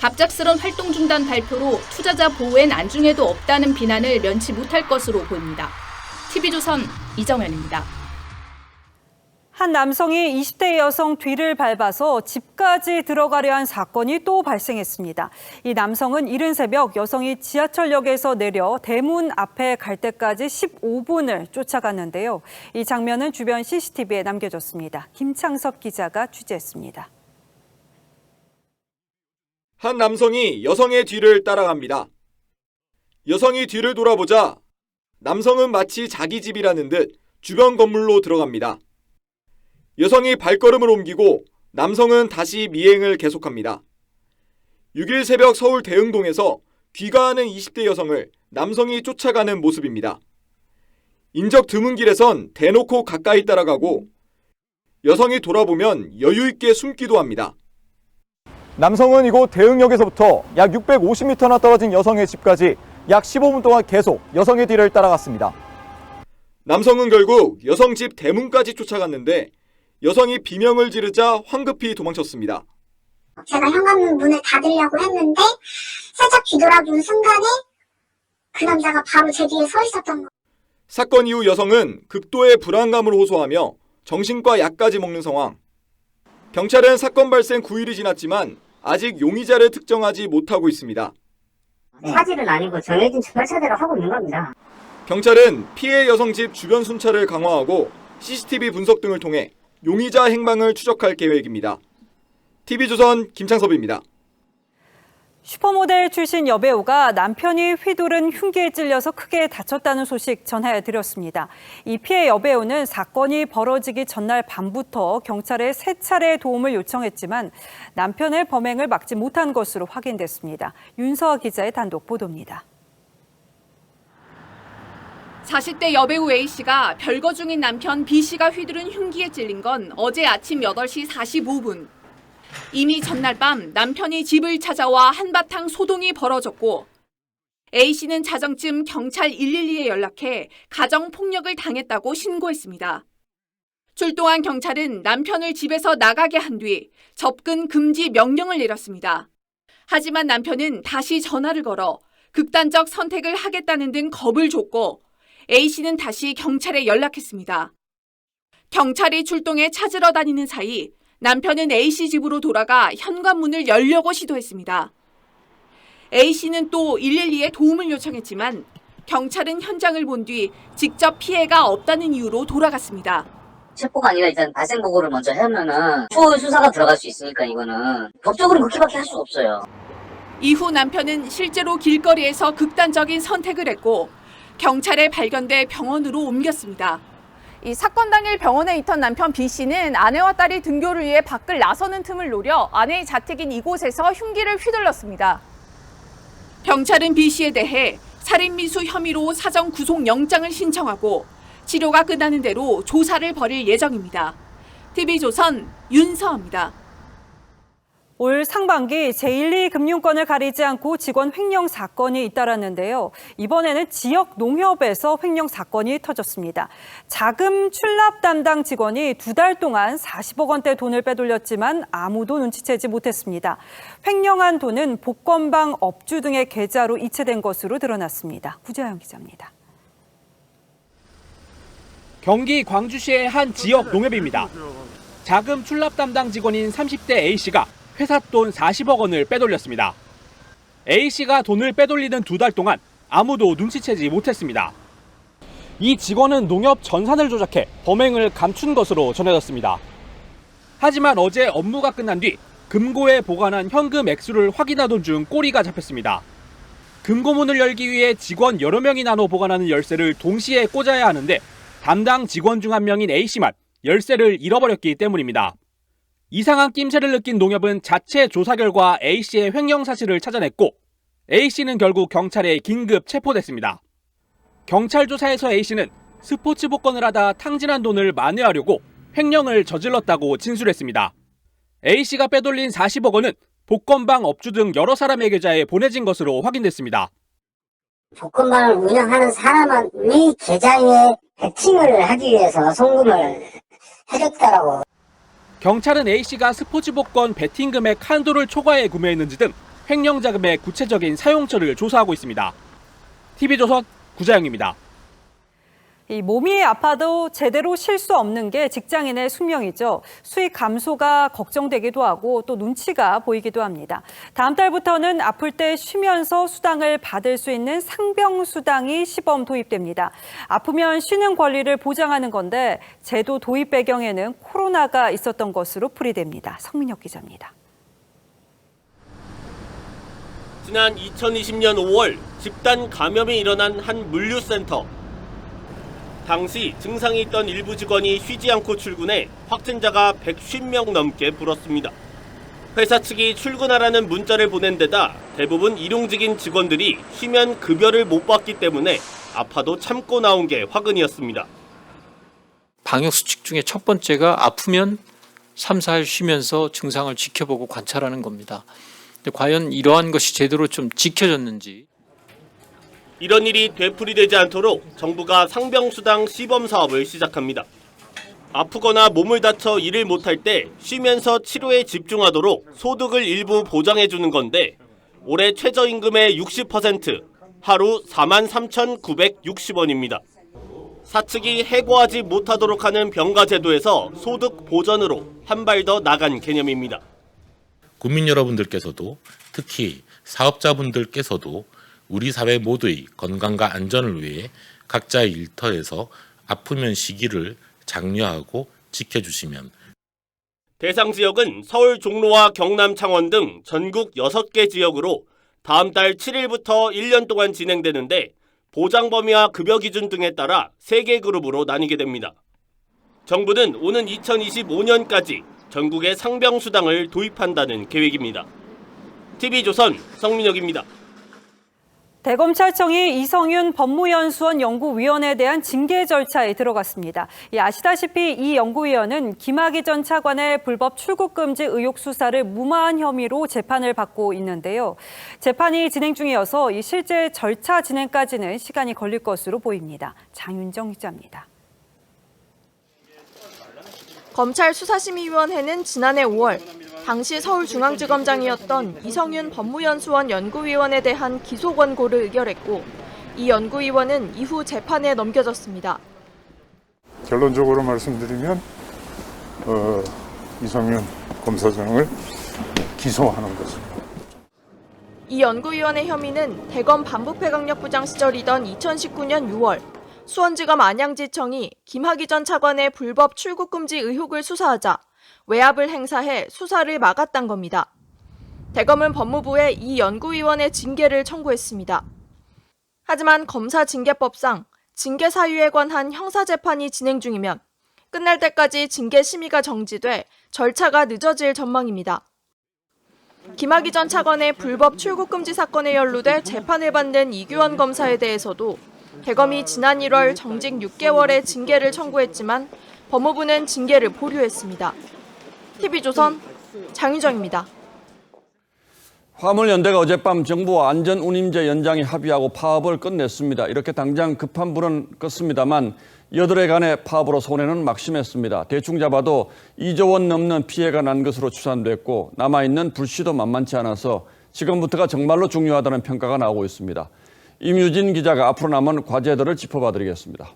[SPEAKER 10] 갑작스런 활동 중단 발표로 투자자 보호엔 안중에도 없다는 비난을 면치 못할 것으로 보입니다. TV조선 이정현입니다.
[SPEAKER 1] 한 남성이 20대 여성 뒤를 밟아서 집까지 들어가려 한 사건이 또 발생했습니다. 이 남성은 이른 새벽 여성이 지하철역에서 내려 대문 앞에 갈 때까지 15분을 쫓아갔는데요. 이 장면은 주변 CCTV에 남겨졌습니다. 김창섭 기자가 취재했습니다.
[SPEAKER 11] 한 남성이 여성의 뒤를 따라갑니다. 여성이 뒤를 돌아보자 남성은 마치 자기 집이라는 듯 주변 건물로 들어갑니다. 여성이 발걸음을 옮기고 남성은 다시 미행을 계속합니다. 6일 새벽 서울 대흥동에서 귀가하는 20대 여성을 남성이 쫓아가는 모습입니다. 인적 드문 길에선 대놓고 가까이 따라가고 여성이 돌아보면 여유 있게 숨기도 합니다.
[SPEAKER 12] 남성은 이곳 대흥역에서부터 약 650m나 떨어진 여성의 집까지 약 15분 동안 계속 여성의 뒤를 따라갔습니다.
[SPEAKER 11] 남성은 결국 여성 집 대문까지 쫓아갔는데 여성이 비명을 지르자 황급히 도망쳤습니다.
[SPEAKER 13] 제가 현관문 문을 닫으려고 했는데 살짝 뒤돌아보는 순간에 그 남자가 바로 제 뒤에 서 있었던 거예요.
[SPEAKER 11] 사건 이후 여성은 극도의 불안감을 호소하며 정신과 약까지 먹는 상황. 경찰은 사건 발생 9일이 지났지만 아직 용의자를 특정하지 못하고 있습니다.
[SPEAKER 13] 사실은 아니고 정해진 절차대로 하고 있는 겁니다.
[SPEAKER 11] 경찰은 피해 여성 집 주변 순찰을 강화하고 CCTV 분석 등을 통해 용의자 행방을 추적할 계획입니다. TV조선 김창섭입니다.
[SPEAKER 1] 슈퍼모델 출신 여배우가 남편이 휘두른 흉기에 찔려서 크게 다쳤다는 소식 전해드렸습니다. 이 피해 여배우는 사건이 벌어지기 전날 밤부터 경찰에 3차례 도움을 요청했지만 남편의 범행을 막지 못한 것으로 확인됐습니다. 윤서아 기자의 단독 보도입니다.
[SPEAKER 7] 40대 여배우 A씨가 별거 중인 남편 B씨가 휘두른 흉기에 찔린 건 어제 아침 8시 45분. 이미 전날 밤 남편이 집을 찾아와 한바탕 소동이 벌어졌고 A씨는 자정쯤 경찰 112에 연락해 가정폭력을 당했다고 신고했습니다. 출동한 경찰은 남편을 집에서 나가게 한 뒤 접근 금지 명령을 내렸습니다. 하지만 남편은 다시 전화를 걸어 극단적 선택을 하겠다는 등 겁을 줬고 A씨는 다시 경찰에 연락했습니다. 경찰이 출동해 찾으러 다니는 사이 남편은 A씨 집으로 돌아가 현관문을 열려고 시도했습니다. A씨는 또 112에 도움을 요청했지만 경찰은 현장을 본 뒤 직접 피해가 없다는 이유로 돌아갔습니다.
[SPEAKER 14] 체포가 아니라 일단 발생 보고를 먼저 하면은 추후 수사가 들어갈 수 있으니까 이거는 법적으로 그렇게밖에 할 수가 없어요.
[SPEAKER 7] 이후 남편은 실제로 길거리에서 극단적인 선택을 했고 경찰에 발견돼 병원으로 옮겼습니다. 이 사건 당일 병원에 있던 남편 B씨는 아내와 딸이 등교를 위해 밖을 나서는 틈을 노려 아내의 자택인 이곳에서 흉기를 휘둘렀습니다. 경찰은 B씨에 대해 살인미수 혐의로 사전 구속영장을 신청하고 치료가 끝나는 대로 조사를 벌일 예정입니다. TV조선 윤서아입니다.
[SPEAKER 1] 올 상반기 제1, 2 금융권을 가리지 않고 직원 횡령 사건이 잇따랐는데요. 이번에는 지역 농협에서 횡령 사건이 터졌습니다. 자금 출납 담당 직원이 2달 동안 40억 원대 돈을 빼돌렸지만 아무도 눈치채지 못했습니다. 횡령한 돈은 복권방 업주 등의 계좌로 이체된 것으로 드러났습니다. 구자영 기자입니다.
[SPEAKER 16] 경기 광주시의 한 지역 농협입니다. 자금 출납 담당 직원인 30대 A씨가 회사 돈 40억 원을 빼돌렸습니다. A씨가 돈을 빼돌리는 2달 동안 아무도 눈치채지 못했습니다. 이 직원은 농협 전산을 조작해 범행을 감춘 것으로 전해졌습니다. 하지만 어제 업무가 끝난 뒤 금고에 보관한 현금 액수를 확인하던 중 꼬리가 잡혔습니다. 금고문을 열기 위해 직원 여러 명이 나눠 보관하는 열쇠를 동시에 꽂아야 하는데 담당 직원 중 한 명인 A씨만 열쇠를 잃어버렸기 때문입니다. 이상한 낌새를 느낀 농협은 자체 조사 결과 A씨의 횡령 사실을 찾아냈고 A씨는 결국 경찰에 긴급 체포됐습니다. 경찰 조사에서 A씨는 스포츠 복권을 하다 탕진한 돈을 만회하려고 횡령을 저질렀다고 진술했습니다. A씨가 빼돌린 40억 원은 복권방 업주 등 여러 사람의 계좌에 보내진 것으로 확인됐습니다.
[SPEAKER 14] 복권방을 운영하는 사람이 계좌에 해킹을 하기 위해서 송금을 해줬다라고.
[SPEAKER 16] 경찰은 A씨가 스포츠 복권 베팅 금액 한도를 초과해 구매했는지 등 횡령 자금의 구체적인 사용처를 조사하고 있습니다. TV조선 구자영입니다.
[SPEAKER 1] 이 몸이 아파도 제대로 쉴 수 없는 게 직장인의 숙명이죠. 수익 감소가 걱정되기도 하고 또 눈치가 보이기도 합니다. 다음 달부터는 아플 때 쉬면서 수당을 받을 수 있는 상병수당이 시범 도입됩니다. 아프면 쉬는 권리를 보장하는 건데 제도 도입 배경에는 코로나가 있었던 것으로 풀이됩니다. 성민혁 기자입니다.
[SPEAKER 15] 지난 2020년 5월 집단 감염이 일어난 한 물류센터. 당시 증상이 있던 일부 직원이 쉬지 않고 출근해 확진자가 150명 넘게 불었습니다. 회사 측이 출근하라는 문자를 보낸 데다 대부분 일용직인 직원들이 쉬면 급여를 못 받기 때문에 아파도 참고 나온 게 화근이었습니다.
[SPEAKER 17] 방역수칙 중에 첫 번째가 아프면 3, 4일 쉬면서 증상을 지켜보고 관찰하는 겁니다. 근데 과연 이러한 것이 제대로 좀 지켜졌는지.
[SPEAKER 15] 이런 일이 되풀이되지 않도록 정부가 상병수당 시범 사업을 시작합니다. 아프거나 몸을 다쳐 일을 못할 때 쉬면서 치료에 집중하도록 소득을 일부 보장해주는 건데 올해 최저임금의 60%, 하루 43,960원입니다. 사측이 해고하지 못하도록 하는 병가제도에서 소득 보전으로 한 발 더 나간 개념입니다.
[SPEAKER 18] 국민 여러분들께서도 특히 사업자분들께서도 우리 사회 모두의 건강과 안전을 위해 각자의 일터에서 아프면 쉬기를 장려하고 지켜주시면.
[SPEAKER 15] 대상 지역은 서울 종로와 경남 창원 등 전국 6개 지역으로 다음 달 7일부터 1년 동안 진행되는데 보장 범위와 급여 기준 등에 따라 3개 그룹으로 나뉘게 됩니다. 정부는 오는 2025년까지 전국에 상병수당을 도입한다는 계획입니다. TV조선 성민혁입니다.
[SPEAKER 1] 대검찰청이 이성윤 법무연수원 연구위원에 대한 징계 절차에 들어갔습니다. 아시다시피 이 연구위원은 김학의 전 차관의 불법 출국 금지 의혹 수사를 무마한 혐의로 재판을 받고 있는데요. 재판이 진행 중이어서 이 실제 절차 진행까지는 시간이 걸릴 것으로 보입니다. 장윤정 기자입니다.
[SPEAKER 19] 검찰수사심의위원회는 지난해 5월 당시 서울중앙지검장이었던 이성윤 법무연수원 연구위원에 대한 기소 권고를 의결했고 이 연구위원은 이후 재판에 넘겨졌습니다.
[SPEAKER 20] 결론적으로 말씀드리면 이성윤 검사장을 기소하는 것입니다.
[SPEAKER 19] 이 연구위원의 혐의는 대검 반부패강력부장 시절이던 2019년 6월 수원지검 안양지청이 김학의 전 차관의 불법 출국 금지 의혹을 수사하자 외압을 행사해 수사를 막았단 겁니다. 대검은 법무부에 이 연구위원의 징계를 청구했습니다. 하지만 검사징계법상 징계 사유에 관한 형사재판이 진행 중이면 끝날 때까지 징계 심의가 정지돼 절차가 늦어질 전망입니다. 김학의 전 차관의 불법 출국 금지 사건에 연루돼 재판을 받는 이규원 검사에 대해서도 대검이 지난 1월 정직 6개월의 징계를 청구했지만 법무부는 징계를 보류했습니다. TV조선 장유정입니다.
[SPEAKER 2] 화물연대가 어젯밤 정부와 안전운임제 연장에 합의하고 파업을 끝냈습니다. 이렇게 당장 급한 불은 껐습니다만 여덟에 간의 파업으로 손해는 막심했습니다. 대충 잡아도 2조 원 넘는 피해가 난 것으로 추산됐고 남아있는 불씨도 만만치 않아서 지금부터가 정말로 중요하다는 평가가 나오고 있습니다. 임유진 기자가 앞으로 남은 과제들을 짚어봐드리겠습니다.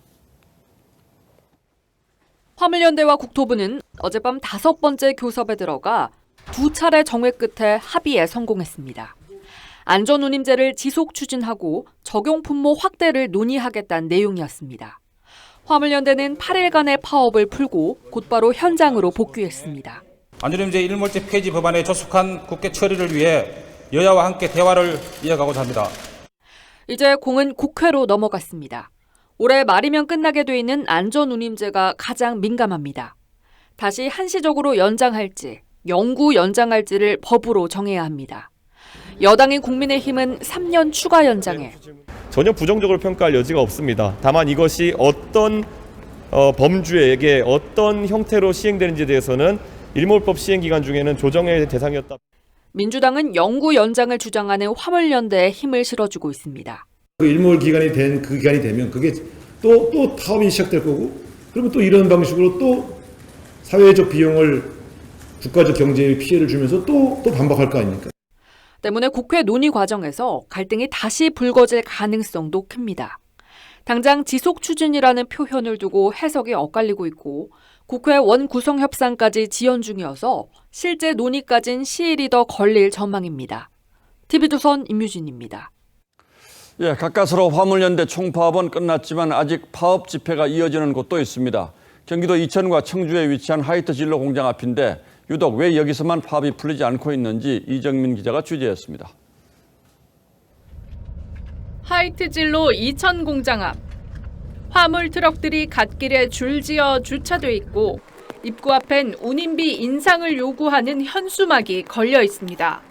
[SPEAKER 21] 화물연대와 국토부는 어젯밤 5번째 교섭에 들어가 2차례 정회 끝에 합의에 성공했습니다. 안전운임제를 지속 추진하고 적용 분모 확대를 논의하겠다는 내용이었습니다. 화물연대는 8일간의 파업을 풀고 곧바로 현장으로 복귀했습니다.
[SPEAKER 22] 안전운임제 일몰제 폐지 법안의 조속한 국회 처리를 위해 여야와 함께 대화를 이어가고자 합니다.
[SPEAKER 21] 이제 공은 국회로 넘어갔습니다. 올해 말이면 끝나게 돼 있는 안전운임제가 가장 민감합니다. 다시 한시적으로 연장할지, 영구 연장할지를 법으로 정해야 합니다. 여당인 국민의힘은 3년 추가 연장에
[SPEAKER 28] 전혀 부정적으로 평가할 여지가 없습니다. 다만 이것이 어떤 범주에게 어떤 형태로 시행되는지에 대해서는 일몰법 시행 기간 중에는 조정의 대상이었다.
[SPEAKER 21] 민주당은 영구 연장을 주장하는 화물연대에 힘을 실어주고 있습니다.
[SPEAKER 3] 그 일몰 기간이 된 그 기간이 되면 그게 또 파업이 시작될 거고, 그러면 또 이런 방식으로 또 사회적 비용을 국가적 경제에 피해를 주면서 또 반박할 거 아닙니까?
[SPEAKER 21] 때문에 국회 논의 과정에서 갈등이 다시 불거질 가능성도 큽니다. 당장 지속 추진이라는 표현을 두고 해석이 엇갈리고 있고 국회 원구성 협상까지 지연 중이어서 실제 논의까지는 시일이 더 걸릴 전망입니다. TV조선 임유진입니다.
[SPEAKER 2] 예, 가까스로 화물연대 총파업은 끝났지만 아직 파업 집회가 이어지는 곳도 있습니다. 경기도 이천과 청주에 위치한 하이트진로 공장 앞인데 유독 왜 여기서만 파업이 풀리지 않고 있는지 이정민 기자가 취재했습니다.
[SPEAKER 7] 하이트진로 이천 공장 앞. 화물 트럭들이 갓길에 줄지어 주차돼 있고 입구 앞엔 운임비 인상을 요구하는 현수막이 걸려 있습니다.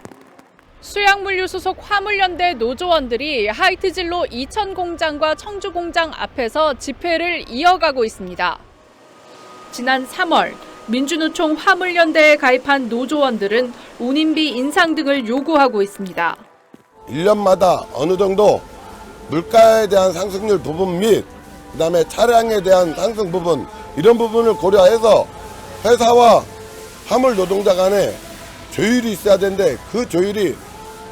[SPEAKER 7] 수양물류 소속 화물연대 노조원들이 하이트진로 이천 공장과 청주 공장 앞에서 집회를 이어가고 있습니다. 지난 3월 민주노총 화물연대에 가입한 노조원들은 운임비 인상 등을 요구하고 있습니다.
[SPEAKER 5] 1년마다 어느 정도 물가에 대한 상승률 부분 및 그다음에 차량에 대한 상승 부분, 이런 부분을 고려해서 회사와 화물 노동자 간에 조율이 있어야 되는데 그 조율이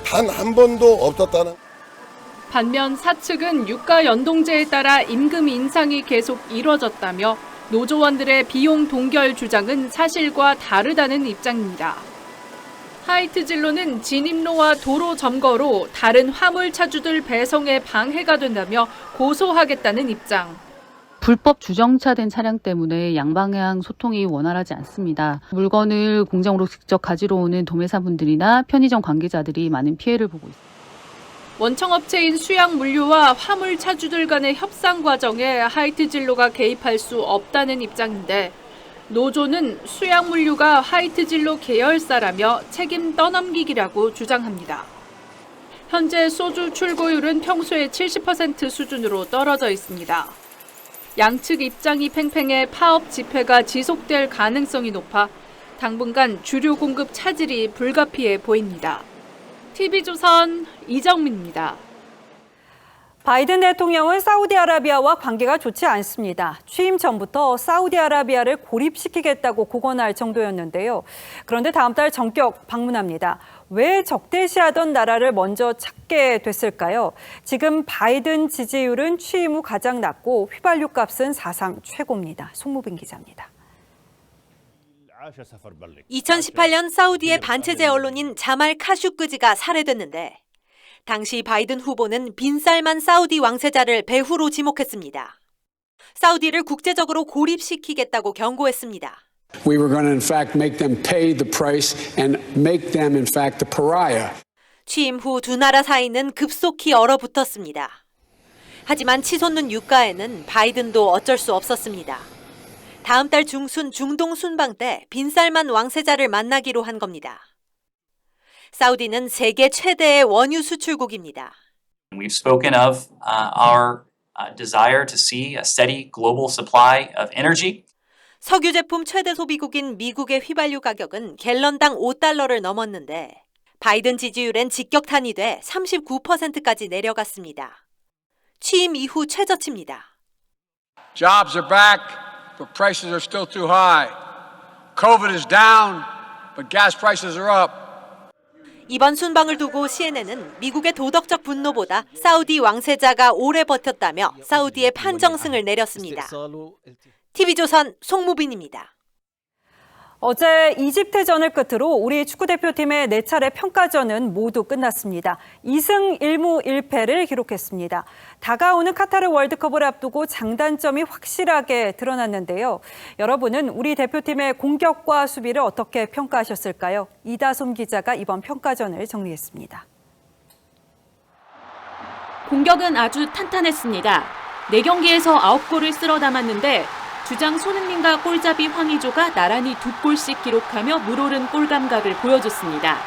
[SPEAKER 5] 단 한 번도 없었다는.
[SPEAKER 7] 반면 사측은 유가 연동제에 따라 임금 인상이 계속 이뤄졌다며 노조원들의 비용 동결 주장은 사실과 다르다는 입장입니다. 하이트진로는 진입로와 도로 점거로 다른 화물 차주들 배송에 방해가 된다며 고소하겠다는 입장.
[SPEAKER 6] 불법 주정차된 차량 때문에 양방향 소통이 원활하지 않습니다. 물건을 공장으로 직접 가지러 오는 도매사분들이나 편의점 관계자들이 많은 피해를 보고 있습니다.
[SPEAKER 7] 원청업체인 수양물류와 화물 차주들 간의 협상 과정에 하이트진로가 개입할 수 없다는 입장인데 노조는 수양물류가 하이트진로 계열사라며 책임 떠넘기기라고 주장합니다. 현재 소주 출고율은 평소의 70% 수준으로 떨어져 있습니다. 양측 입장이 팽팽해 파업 집회가 지속될 가능성이 높아 당분간 주류 공급 차질이 불가피해 보입니다. TV조선 이정민입니다.
[SPEAKER 1] 바이든 대통령은 사우디아라비아와 관계가 좋지 않습니다. 취임 전부터 사우디아라비아를 고립시키겠다고 공언할 정도였는데요. 그런데 다음 달 전격 방문합니다. 왜 적대시하던 나라를 먼저 찾게 됐을까요? 지금 바이든 지지율은 취임 후 가장 낮고 휘발유 값은 사상 최고입니다. 송무빈 기자입니다.
[SPEAKER 23] 2018년 사우디의 반체제 언론인 자말 카슈크지가 살해됐는데 당시 바이든 후보는 빈살만 사우디 왕세자를 배후로 지목했습니다. 사우디를 국제적으로 고립시키겠다고 경고했습니다.
[SPEAKER 24] We were going to in fact make them pay the price and make them in fact the pariah.
[SPEAKER 23] 취임 후 두 나라 사이는 급속히 얼어붙었습니다. 하지만 치솟는 유가에는 바이든도 어쩔 수 없었습니다. 다음 달 중순 중동 순방 때 빈살만 왕세자를 만나기로 한 겁니다. 사우디는 세계 최대의 원유 수출국입니다.
[SPEAKER 25] We've spoken of our desire to see a steady global supply of energy.
[SPEAKER 23] 석유 제품 최대 소비국인 미국의 휘발유 가격은 갤런당 $5를 넘었는데 바이든 지지율엔 직격탄이 돼 39%까지 내려갔습니다. 취임 이후 최저치입니다.
[SPEAKER 24] Jobs are back, but prices are still too high. COVID is down, but gas prices are up.
[SPEAKER 23] 이번 순방을 두고 CNN은 미국의 도덕적 분노보다 사우디 왕세자가 오래 버텼다며 사우디의 판정승을 내렸습니다. TV조선 송무빈입니다.
[SPEAKER 1] 어제 이집트전을 끝으로 우리 축구대표팀의 4차례 평가전은 모두 끝났습니다. 2승 1무 1패를 기록했습니다. 다가오는 카타르 월드컵을 앞두고 장단점이 확실하게 드러났는데요. 여러분은 우리 대표팀의 공격과 수비를 어떻게 평가하셨을까요? 이다솜 기자가 이번 평가전을 정리했습니다.
[SPEAKER 26] 공격은 아주 탄탄했습니다. 4경기에서 9골을 쓸어 담았는데 주장 손흥민과 골잡이 황의조가 나란히 2골씩 기록하며 물오른 골 감각을 보여줬습니다.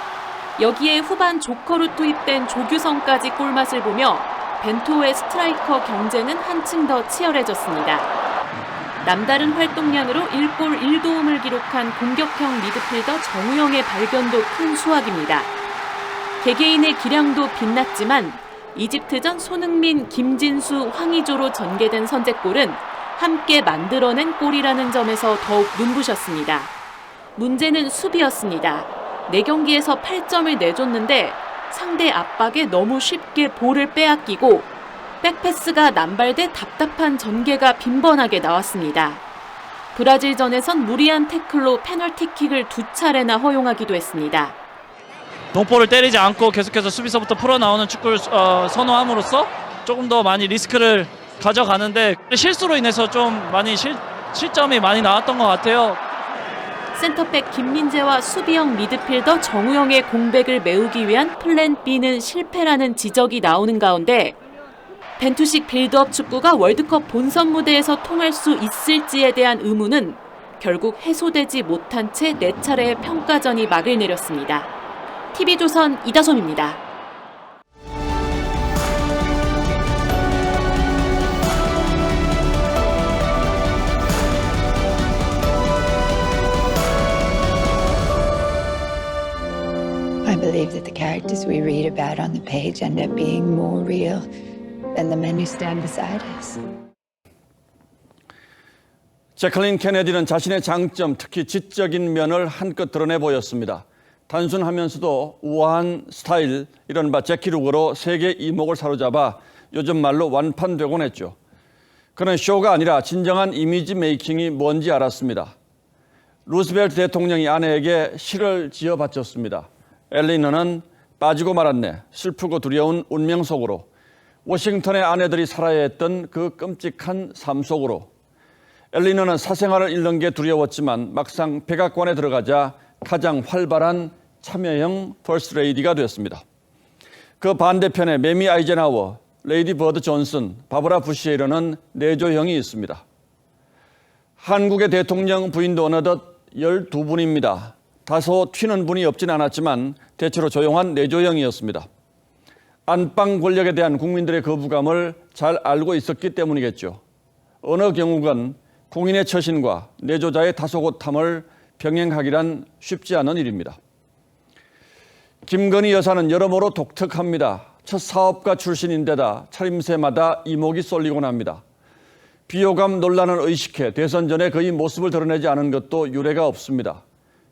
[SPEAKER 26] 여기에 후반 조커로 투입된 조규성까지 골맛을 보며 벤토의 스트라이커 경쟁은 한층 더 치열해졌습니다. 남다른 활동량으로 1골 1도움을 기록한 공격형 미드필더 정우영의 발견도 큰 수확입니다. 개개인의 기량도 빛났지만 이집트전 손흥민, 김진수, 황의조로 전개된 선제골은 함께 만들어낸 골이라는 점에서 더욱 눈부셨습니다. 문제는 수비였습니다. 4경기에서 8점을 내줬는데 상대 압박에 너무 쉽게 볼을 빼앗기고 백패스가 남발돼 답답한 전개가 빈번하게 나왔습니다. 브라질전에선 무리한 태클로 페널티킥을 2차례나 허용하기도 했습니다.
[SPEAKER 4] 동포를 때리지 않고 계속해서 수비서부터 풀어나오는 축구를 선호함으로써 조금 더 많이 리스크를 가져가는데 실수로 인해서 좀 많이 실점이 많이 나왔던 것 같아요.
[SPEAKER 21] 센터백 김민재와 수비형 미드필더 정우영의 공백을 메우기 위한 플랜 B는 실패라는 지적이 나오는 가운데 벤투식 빌드업 축구가 월드컵 본선 무대에서 통할 수 있을지에 대한 의문은 결국 해소되지 못한 채 4차례의 평가전이 막을 내렸습니다. TV조선 이다솜입니다.
[SPEAKER 8] I believe that the characters we read about on the page end up being more real than the men who stand beside us.
[SPEAKER 2] 제클린 케네디는 자신의 장점, 특히 지적인 면을 한껏 드러내 보였습니다. 단순하면서도 우아한 스타일, 이른바 제키룩으로 세계 이목을 사로잡아 요즘 말로 완판되곤 했죠. 그는 쇼가 아니라 진정한 이미지 메이킹이 뭔지 알았습니다. 루스벨트 대통령이 아내에게 시를 지어 바쳤습니다. 엘리너는 빠지고 말았네, 슬프고 두려운 운명 속으로, 워싱턴의 아내들이 살아야 했던 그 끔찍한 삶 속으로. 엘리너는 사생활을 잃는 게 두려웠지만 막상 백악관에 들어가자 가장 활발한 참여형 퍼스트 레이디가 되었습니다. 그 반대편에 매미 아이젠하워, 레이디 버드 존슨, 바브라 부시에 이르는 내조형이 있습니다. 한국의 대통령 부인도 어느덧 12분입니다. 다소 튀는 분이 없진 않았지만 대체로 조용한 내조형이었습니다. 안방 권력에 대한 국민들의 거부감을 잘 알고 있었기 때문이겠죠. 어느 경우건 공인의 처신과 내조자의 다소곳함을 병행하기란 쉽지 않은 일입니다. 김건희 여사는 여러모로 독특합니다. 첫 사업가 출신인데다 차림새마다 이목이 쏠리곤 합니다. 비호감 논란을 의식해 대선 전에 그의 모습을 드러내지 않은 것도 유례가 없습니다.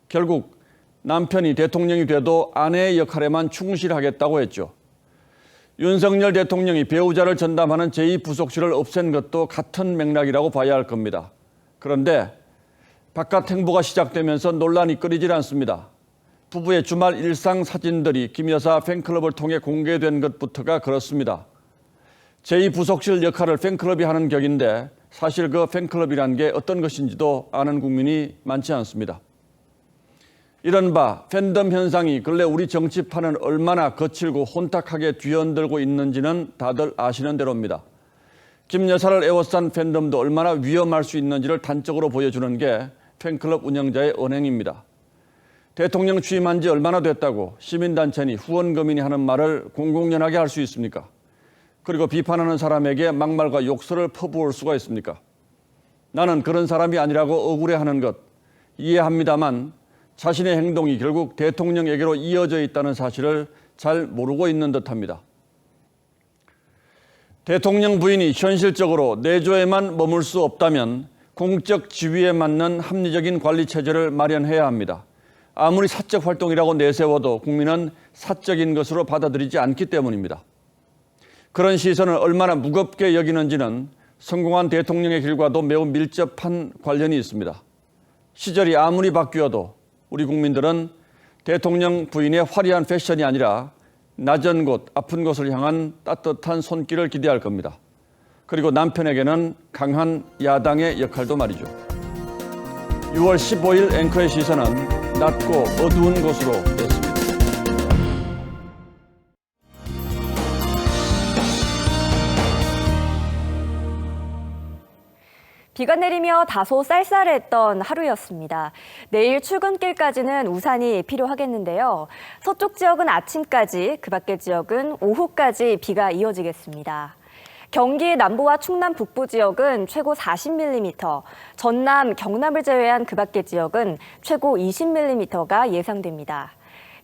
[SPEAKER 2] 결국 남편이 대통령이 돼도 아내의 역할에만 충실하겠다고 했죠. 윤석열 대통령이 배우자를 전담하는 제2부속실을 없앤 것도 같은 맥락이라고 봐야 할 겁니다. 그런데 바깥 행보가 시작되면서 논란이 끊이질 않습니다. 부부의 주말 일상 사진들이 김 여사 팬클럽을 통해 공개된 것부터가 그렇습니다. 제2부속실 역할을 팬클럽이 하는 격인데 사실 그 팬클럽이란 게 어떤 것인지도 아는 국민이 많지 않습니다. 이른바 팬덤 현상이 근래 우리 정치판을 얼마나 거칠고 혼탁하게 뒤흔들고 있는지는 다들 아시는 대로입니다. 김 여사를 에워싼 팬덤도 얼마나 위험할 수 있는지를 단적으로 보여주는 게 팬클럽 운영자의 언행입니다. 대통령 취임한 지 얼마나 됐다고 시민단체니 후원금이니 하는 말을 공공연하게 할 수 있습니까? 그리고 비판하는 사람에게 막말과 욕설을 퍼부을 수가 있습니까? 나는 그런 사람이 아니라고 억울해하는 것 이해합니다만 자신의 행동이 결국 대통령에게로 이어져 있다는 사실을 잘 모르고 있는 듯합니다. 대통령 부인이 현실적으로 내조에만 머물 수 없다면 공적 지위에 맞는 합리적인 관리 체제를 마련해야 합니다. 아무리 사적 활동이라고 내세워도 국민은 사적인 것으로 받아들이지 않기 때문입니다. 그런 시선을 얼마나 무겁게 여기는지는 성공한 대통령의 길과도 매우 밀접한 관련이 있습니다. 시절이 아무리 바뀌어도 우리 국민들은 대통령 부인의 화려한 패션이 아니라 낮은 곳, 아픈 곳을 향한 따뜻한 손길을 기대할 겁니다. 그리고 남편에게는 강한 야당의 역할도 말이죠. 6월 15일 앵커의 시선은 낮고 어두운 곳으로 냈습니다.
[SPEAKER 9] 비가 내리며 다소 쌀쌀했던 하루였습니다. 내일 출근길까지는 우산이 필요하겠는데요. 서쪽 지역은 아침까지, 그 밖의 지역은 오후까지 비가 이어지겠습니다. 경기 남부와 충남 북부 지역은 최고 40mm, 전남, 경남을 제외한 그 밖의 지역은 최고 20mm가 예상됩니다.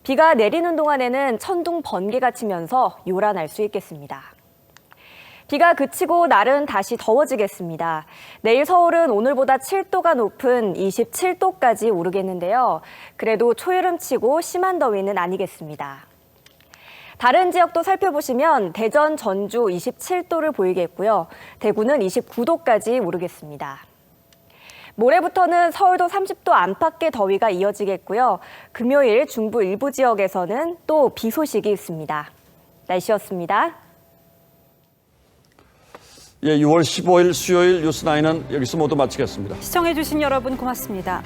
[SPEAKER 9] 비가 내리는 동안에는 천둥, 번개가 치면서 요란할 수 있겠습니다. 비가 그치고 날은 다시 더워지겠습니다. 내일 서울은 오늘보다 7도가 높은 27도까지 오르겠는데요. 그래도 초여름치고 심한 더위는 아니겠습니다. 다른 지역도 살펴보시면 대전, 전주 27도를 보이겠고요. 대구는 29도까지 오르겠습니다. 모레부터는 서울도 30도 안팎의 더위가 이어지겠고요. 금요일 중부 일부 지역에서는 또 비 소식이 있습니다. 날씨였습니다.
[SPEAKER 2] 예, 6월 15일 수요일 뉴스9은 여기서 모두 마치겠습니다.
[SPEAKER 1] 시청해주신 여러분 고맙습니다.